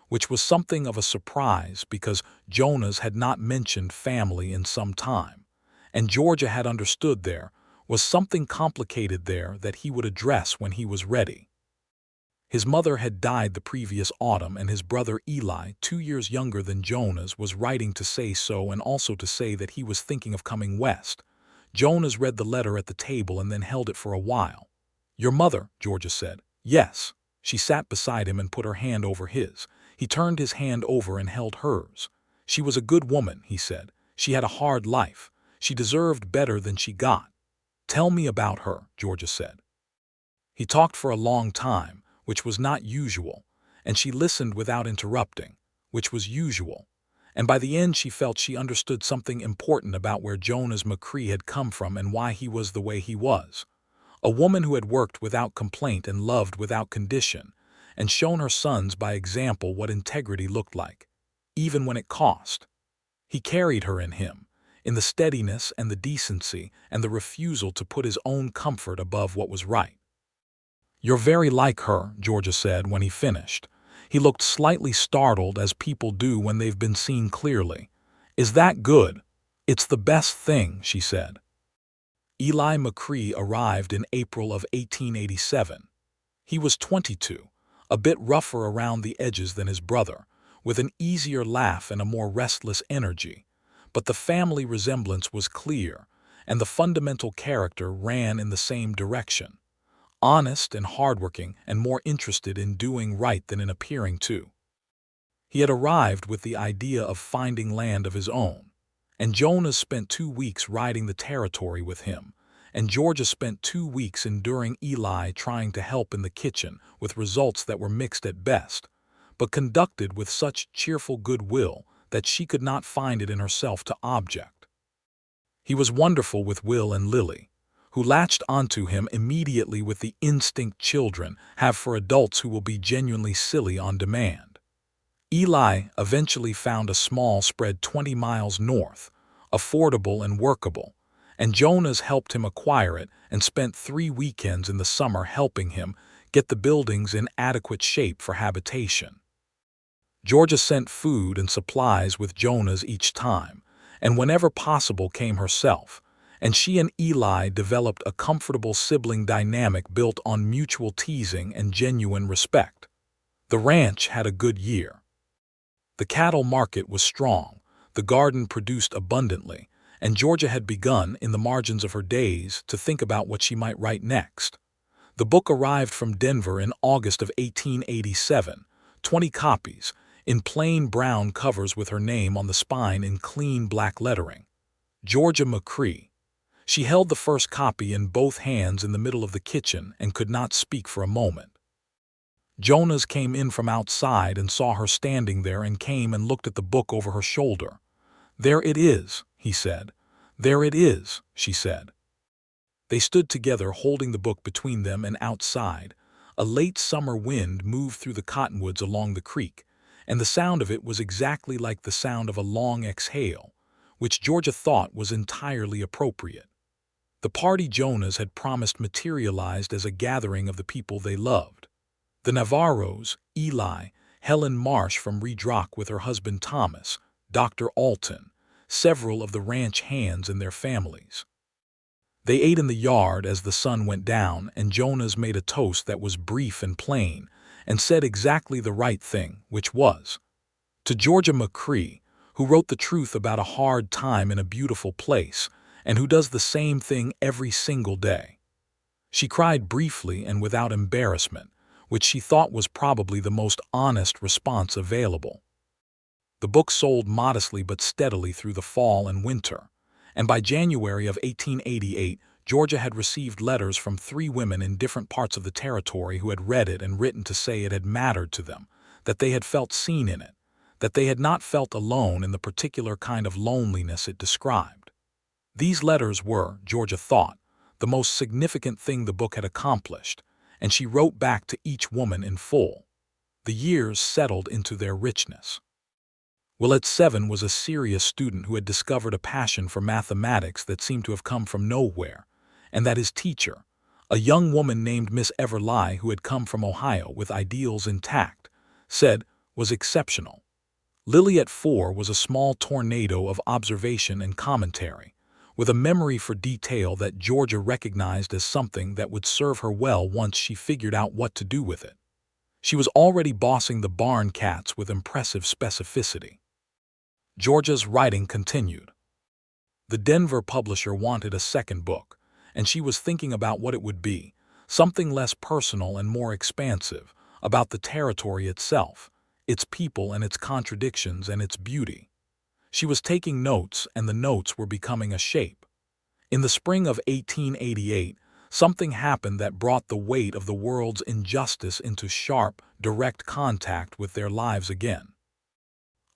which was something of a surprise because Jonas had not mentioned family in some time, and Georgia had understood there was something complicated there that he would address when he was ready. His mother had died the previous autumn, and his brother Eli, 2 years younger than Jonas, was writing to say so and also to say that he was thinking of coming west. Jonas read the letter at the table and then held it for a while. Your mother, Georgia said. Yes. She sat beside him and put her hand over his. He turned his hand over and held hers. She was a good woman, he said. She had a hard life. She deserved better than she got. Tell me about her, Georgia said. He talked for a long time, which was not usual, and she listened without interrupting, which was usual. And by the end she felt she understood something important about where Jonas McCrae had come from and why he was the way he was. A woman who had worked without complaint and loved without condition, and shown her sons by example what integrity looked like, even when it cost. He carried her in him, in the steadiness and the decency and the refusal to put his own comfort above what was right. You're very like her, Georgia said when he finished. He looked slightly startled, as people do when they've been seen clearly. Is that good? It's the best thing, she said. Eli McCrae arrived in April of 1887. He was 22, a bit rougher around the edges than his brother, with an easier laugh and a more restless energy. But the family resemblance was clear, and the fundamental character ran in the same direction. Honest and hardworking and more interested in doing right than in appearing to. He had arrived with the idea of finding land of his own, and Jonas spent 2 weeks riding the territory with him, and Georgia spent 2 weeks enduring Eli trying to help in the kitchen with results that were mixed at best, but conducted with such cheerful goodwill that she could not find it in herself to object. He was wonderful with Will and Lily, who latched onto him immediately with the instinct children have for adults who will be genuinely silly on demand. Eli eventually found a small spread 20 miles north, affordable and workable, and Jonas helped him acquire it and spent 3 weekends in the summer helping him get the buildings in adequate shape for habitation. Georgia sent food and supplies with Jonas each time, and whenever possible came herself, and she and Eli developed a comfortable sibling dynamic built on mutual teasing and genuine respect. The ranch had a good year. The cattle market was strong, the garden produced abundantly, and Georgia had begun, in the margins of her days, to think about what she might write next. The book arrived from Denver in August of 1887, 20 copies, in plain brown covers with her name on the spine in clean black lettering. Georgia McCrae. She held the first copy in both hands in the middle of the kitchen and could not speak for a moment. Jonas came in from outside and saw her standing there and came and looked at the book over her shoulder. There it is, he said. There it is, she said. They stood together holding the book between them, and outside, a late summer wind moved through the cottonwoods along the creek, and the sound of it was exactly like the sound of a long exhale, which Georgia thought was entirely appropriate. The party Jonas had promised materialized as a gathering of the people they loved. The Navarros, Eli, Helen Marsh from Redrock with her husband Thomas, Dr. Alton, several of the ranch hands and their families. They ate in the yard as the sun went down, and Jonas made a toast that was brief and plain and said exactly the right thing, which was, to Georgia McCrae, who wrote the truth about a hard time in a beautiful place, and who does the same thing every single day. She cried briefly and without embarrassment, which she thought was probably the most honest response available. The book sold modestly but steadily through the fall and winter, and by January of 1888, Georgia had received letters from 3 women in different parts of the territory who had read it and written to say it had mattered to them, that they had felt seen in it, that they had not felt alone in the particular kind of loneliness it described. These letters were, Georgia thought, the most significant thing the book had accomplished, and she wrote back to each woman in full. The years settled into their richness. Willett 7 was a serious student who had discovered a passion for mathematics that seemed to have come from nowhere, and that his teacher, a young woman named Miss Everly who had come from Ohio with ideals intact, said was exceptional. Lily at 4 was a small tornado of observation and commentary, with a memory for detail that Georgia recognized as something that would serve her well once she figured out what to do with it. She was already bossing the barn cats with impressive specificity. Georgia's writing continued. The Denver publisher wanted a second book, and she was thinking about what it would be, something less personal and more expansive, about the territory itself, its people and its contradictions and its beauty. She was taking notes, and the notes were becoming a shape. In the spring of 1888, something happened that brought the weight of the world's injustice into sharp, direct contact with their lives again.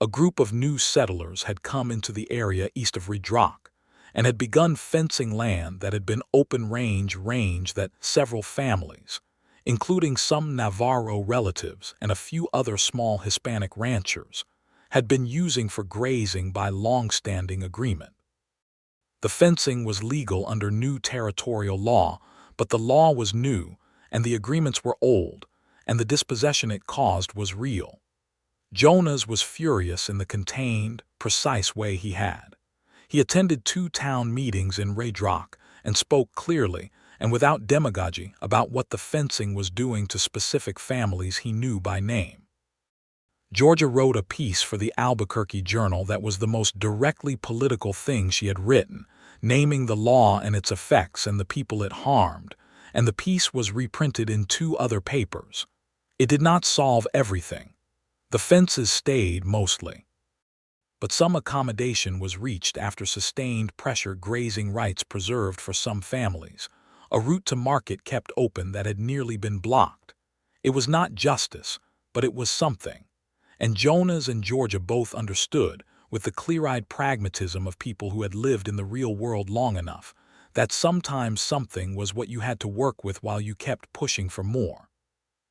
A group of new settlers had come into the area east of Red Rock and had begun fencing land that had been open range that several families, including some Navarro relatives and a few other small Hispanic ranchers, had been using for grazing by long-standing agreement. The fencing was legal under new territorial law, but the law was new, and the agreements were old, and the dispossession it caused was real. Jonas was furious in the contained, precise way he had. He attended 2 town meetings in Red Rock and spoke clearly and without demagogy about what the fencing was doing to specific families he knew by name. Georgia wrote a piece for the Albuquerque Journal that was the most directly political thing she had written, naming the law and its effects and the people it harmed, and the piece was reprinted in 2 other papers. It did not solve everything. The fences stayed mostly. But some accommodation was reached after sustained pressure, grazing rights preserved for some families, a route to market kept open that had nearly been blocked. It was not justice, but it was something. And Jonas and Georgia both understood, with the clear-eyed pragmatism of people who had lived in the real world long enough, that sometimes something was what you had to work with while you kept pushing for more.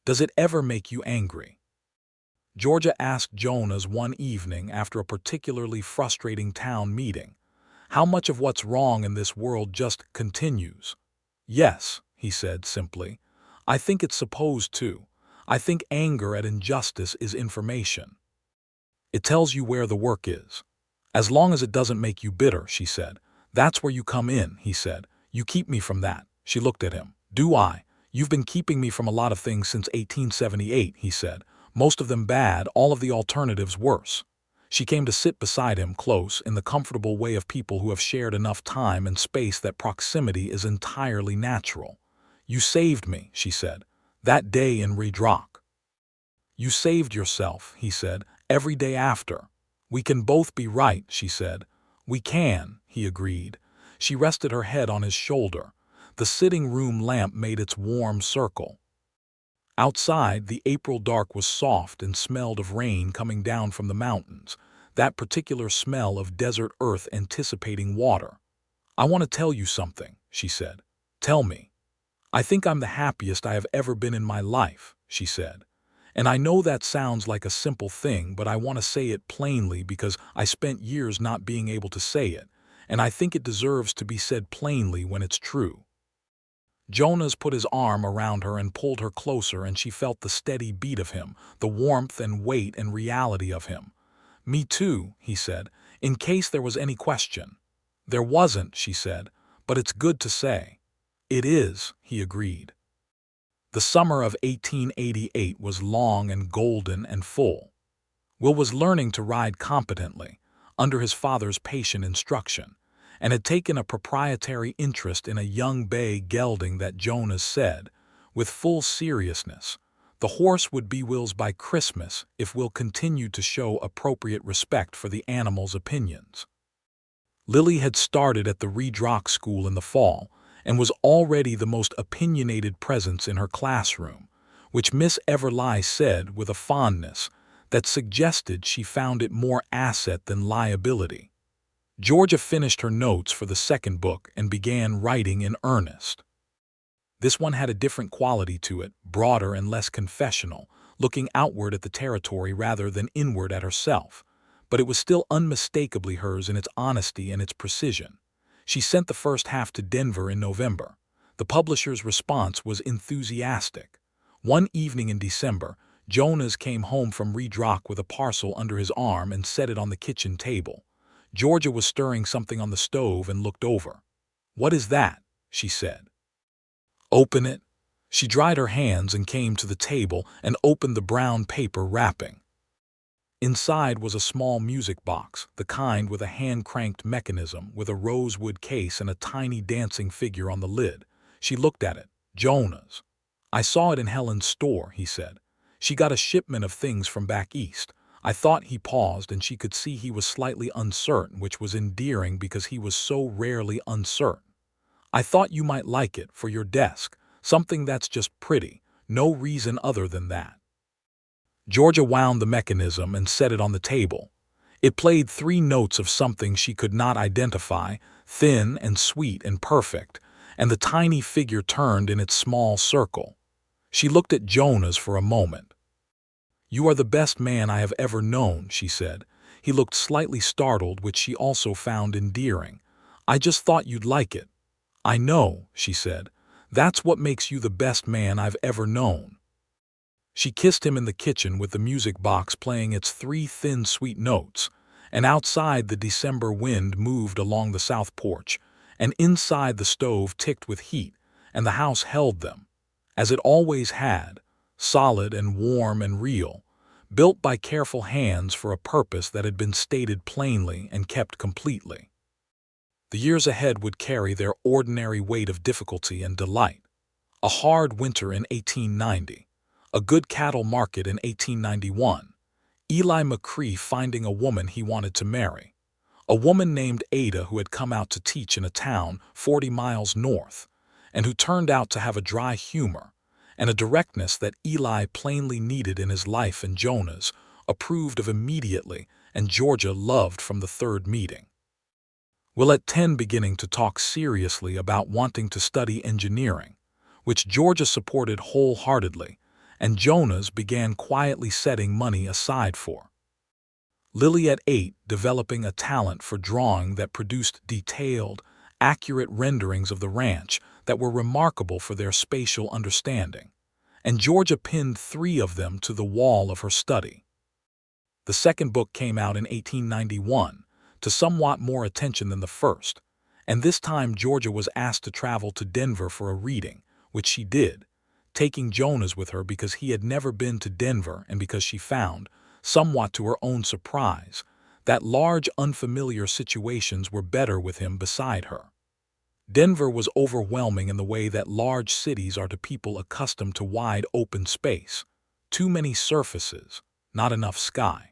Does it ever make you angry? Georgia asked Jonas one evening after a particularly frustrating town meeting. How much of what's wrong in this world just continues? Yes, he said simply. I think it's supposed to. I think anger at injustice is information. It tells you where the work is. As long as it doesn't make you bitter, she said. That's where you come in, he said. You keep me from that. She looked at him. Do I? You've been keeping me from a lot of things since 1878, he said. Most of them bad, all of the alternatives worse. She came to sit beside him close, in the comfortable way of people who have shared enough time and space that proximity is entirely natural. You saved me, she said, that day in Red Rock. You saved yourself, he said, every day after. We can both be right, she said. We can, he agreed. She rested her head on his shoulder. The sitting room lamp made its warm circle. Outside, the April dark was soft and smelled of rain coming down from the mountains, that particular smell of desert earth anticipating water. I want to tell you something, she said. Tell me. I think I'm the happiest I have ever been in my life, she said. And I know that sounds like a simple thing, but I want to say it plainly because I spent years not being able to say it, and I think it deserves to be said plainly when it's true. Jonas put his arm around her and pulled her closer, and she felt the steady beat of him, the warmth and weight and reality of him. Me too, he said, in case there was any question. There wasn't, she said, but it's good to say. It is, he agreed. The summer of 1888 was long and golden and full. Will was learning to ride competently, under his father's patient instruction, and had taken a proprietary interest in a young bay gelding that Jonas said, with full seriousness, The horse would be Will's by Christmas if Will continued to show appropriate respect for the animal's opinions. Lily had started at the Reed Rock School in the fall and was already the most opinionated presence in her classroom, which Miss Everly said with a fondness that suggested she found it more asset than liability. Georgia finished her notes for the second book and began writing in earnest. This one had a different quality to it, broader and less confessional, looking outward at the territory rather than inward at herself, but it was still unmistakably hers in its honesty and its precision. She sent the first half to Denver in November. The publisher's response was enthusiastic. One evening in December, Jonas came home from Reed Rock with a parcel under his arm and set it on the kitchen table. Georgia was stirring something on the stove and looked over. "What is that?" she said. "Open it." She dried her hands and came to the table and opened the brown paper wrapping. Inside was a small music box, the kind with a hand-cranked mechanism with a rosewood case and a tiny dancing figure on the lid. She looked at it. "Jonas." "I saw it in Helen's store," he said. "She got a shipment of things from back east." I thought he paused, and she could see he was slightly uncertain, which was endearing because he was so rarely uncertain. "I thought you might like it for your desk, something that's just pretty, no reason other than that." Georgia wound the mechanism and set it on the table. It played 3 notes of something she could not identify, thin and sweet and perfect, and the tiny figure turned in its small circle. She looked at Jonas for a moment. "You are the best man I have ever known," she said. He looked slightly startled, which she also found endearing. "I just thought you'd like it." "I know," she said. "That's what makes you the best man I've ever known." She kissed him in the kitchen with the music box playing its 3 thin, sweet notes, and outside the December wind moved along the south porch, and inside the stove ticked with heat, and the house held them, as it always had, solid and warm and real, built by careful hands for a purpose that had been stated plainly and kept completely. The years ahead would carry their ordinary weight of difficulty and delight. A hard winter in 1890. A good cattle market in 1891. Eli McCrae finding a woman he wanted to marry. A woman named Ada who had come out to teach in a town 40 miles north, and who turned out to have a dry humor and a directness that Eli plainly needed in his life, and Jonas approved of immediately, and Georgia loved from the third meeting. Will at 10 beginning to talk seriously about wanting to study engineering, which Georgia supported wholeheartedly, and Jonas began quietly setting money aside for. Lily at 8 developing a talent for drawing that produced detailed, accurate renderings of the ranch that were remarkable for their spatial understanding, and Georgia pinned 3 of them to the wall of her study. The second book came out in 1891, to somewhat more attention than the first, and this time Georgia was asked to travel to Denver for a reading, which she did, taking Jonas with her because he had never been to Denver and because she found, somewhat to her own surprise, that large unfamiliar situations were better with him beside her. Denver was overwhelming in the way that large cities are to people accustomed to wide open space, too many surfaces, not enough sky.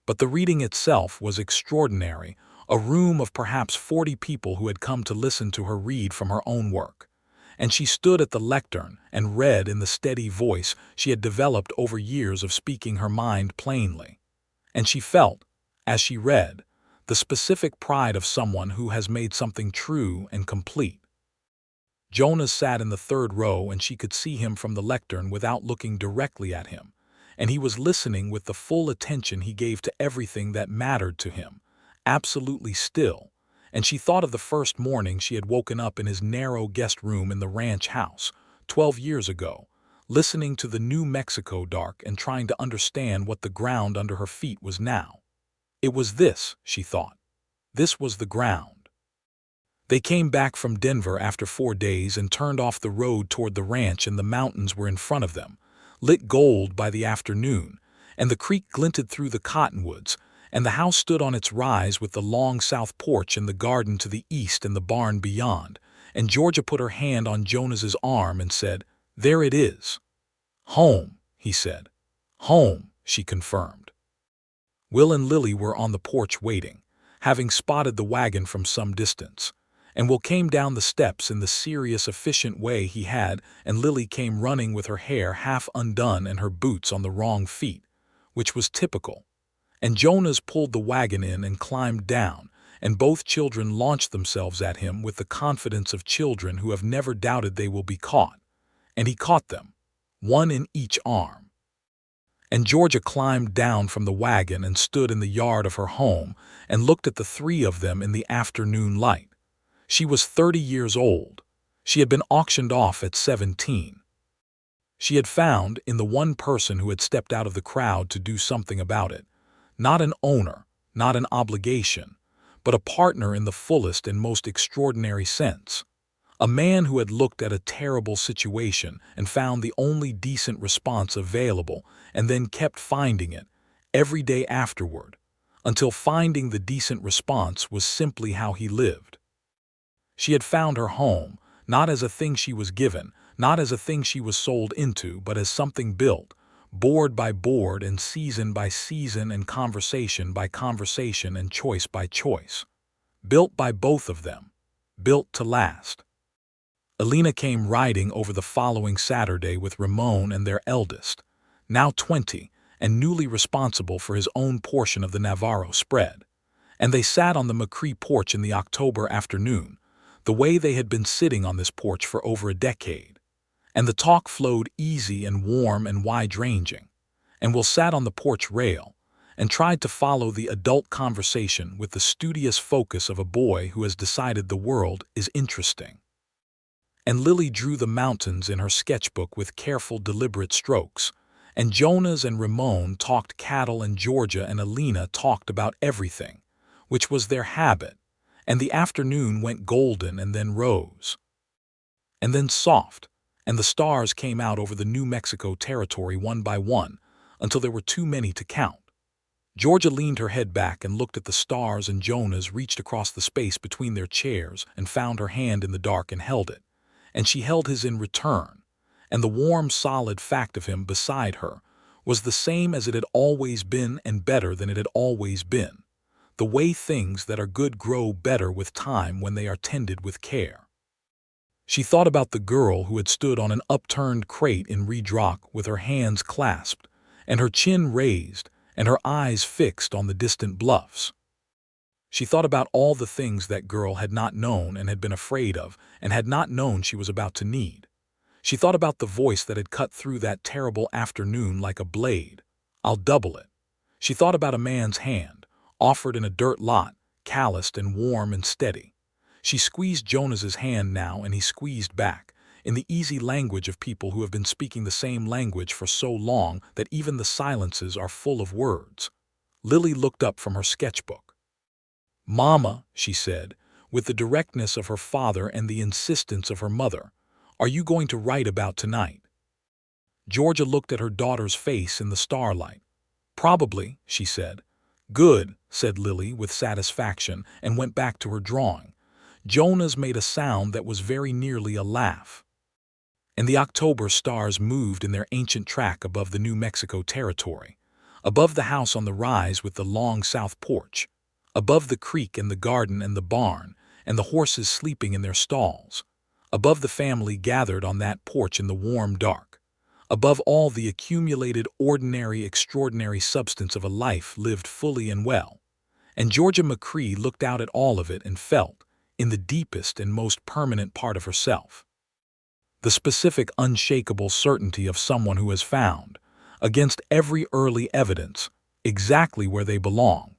But the reading itself was extraordinary, a room of perhaps 40 people who had come to listen to her read from her own work, and she stood at the lectern and read in the steady voice she had developed over years of speaking her mind plainly, and she felt, as she read, the specific pride of someone who has made something true and complete. Jonas sat in the 3rd row, and she could see him from the lectern without looking directly at him, and he was listening with the full attention he gave to everything that mattered to him, absolutely still, and she thought of the first morning she had woken up in his narrow guest room in the ranch house, 12 years ago, listening to the New Mexico dark and trying to understand what the ground under her feet was now. It was this, she thought. This was the ground. They came back from Denver after 4 days and turned off the road toward the ranch, and the mountains were in front of them, lit gold by the afternoon, and the creek glinted through the cottonwoods, and the house stood on its rise with the long south porch and the garden to the east and the barn beyond, and Georgia put her hand on Jonas's arm and said, "There it is." "Home," he said. "Home," she confirmed. Will and Lily were on the porch waiting, having spotted the wagon from some distance. And Will came down the steps in the serious, efficient way he had, and Lily came running with her hair half undone and her boots on the wrong feet, which was typical. And Jonas pulled the wagon in and climbed down, and both children launched themselves at him with the confidence of children who have never doubted they will be caught. And he caught them, one in each arm. And Georgia climbed down from the wagon and stood in the yard of her home and looked at the three of them in the afternoon light. She was 30 years old. She had been auctioned off at 17. She had found, in the one person who had stepped out of the crowd to do something about it, not an owner, not an obligation, but a partner in the fullest and most extraordinary sense. A man who had looked at a terrible situation and found the only decent response available and then kept finding it, every day afterward, until finding the decent response was simply how he lived. She had found her home, not as a thing she was given, not as a thing she was sold into, but as something built, board by board and season by season and conversation by conversation and choice by choice. Built by both of them, built to last. Alina came riding over the following Saturday with Ramon and their eldest, now 20, and newly responsible for his own portion of the Navarro spread. And they sat on the McCrae porch in the October afternoon, the way they had been sitting on this porch for over a decade. And the talk flowed easy and warm and wide-ranging. And Will sat on the porch rail and tried to follow the adult conversation with the studious focus of a boy who has decided the world is interesting. And Lily drew the mountains in her sketchbook with careful, deliberate strokes, and Jonas and Ramon talked cattle and Georgia and Alina talked about everything, which was their habit, and the afternoon went golden and then rose. And then soft, and the stars came out over the New Mexico territory one by one, until there were too many to count. Georgia leaned her head back and looked at the stars, and Jonas reached across the space between their chairs and found her hand in the dark and held it. And she held his in return, and the warm, solid fact of him beside her was the same as it had always been and better than it had always been, the way things that are good grow better with time when they are tended with care. She thought about the girl who had stood on an upturned crate in Red Rock with her hands clasped and her chin raised and her eyes fixed on the distant bluffs. She thought about all the things that girl had not known and had been afraid of and had not known she was about to need. She thought about the voice that had cut through that terrible afternoon like a blade. "I'll double it." She thought about a man's hand, offered in a dirt lot, calloused and warm and steady. She squeezed Jonas's hand now, and he squeezed back, in the easy language of people who have been speaking the same language for so long that even the silences are full of words. Lily looked up from her sketchbook. "Mama," she said, with the directness of her father and the insistence of her mother, "are you going to write about tonight?" Georgia looked at her daughter's face in the starlight. "Probably," she said. "Good," said Lily with satisfaction, and went back to her drawing. Jonas made a sound that was very nearly a laugh. And the October stars moved in their ancient track above the New Mexico territory, above the house on the rise with the long south porch, above the creek and the garden and the barn and the horses sleeping in their stalls, above the family gathered on that porch in the warm dark, above all the accumulated ordinary, extraordinary substance of a life lived fully and well. And Georgia McCrae looked out at all of it and felt, in the deepest and most permanent part of herself, the specific, unshakable certainty of someone who has found, against every early evidence, exactly where they belong.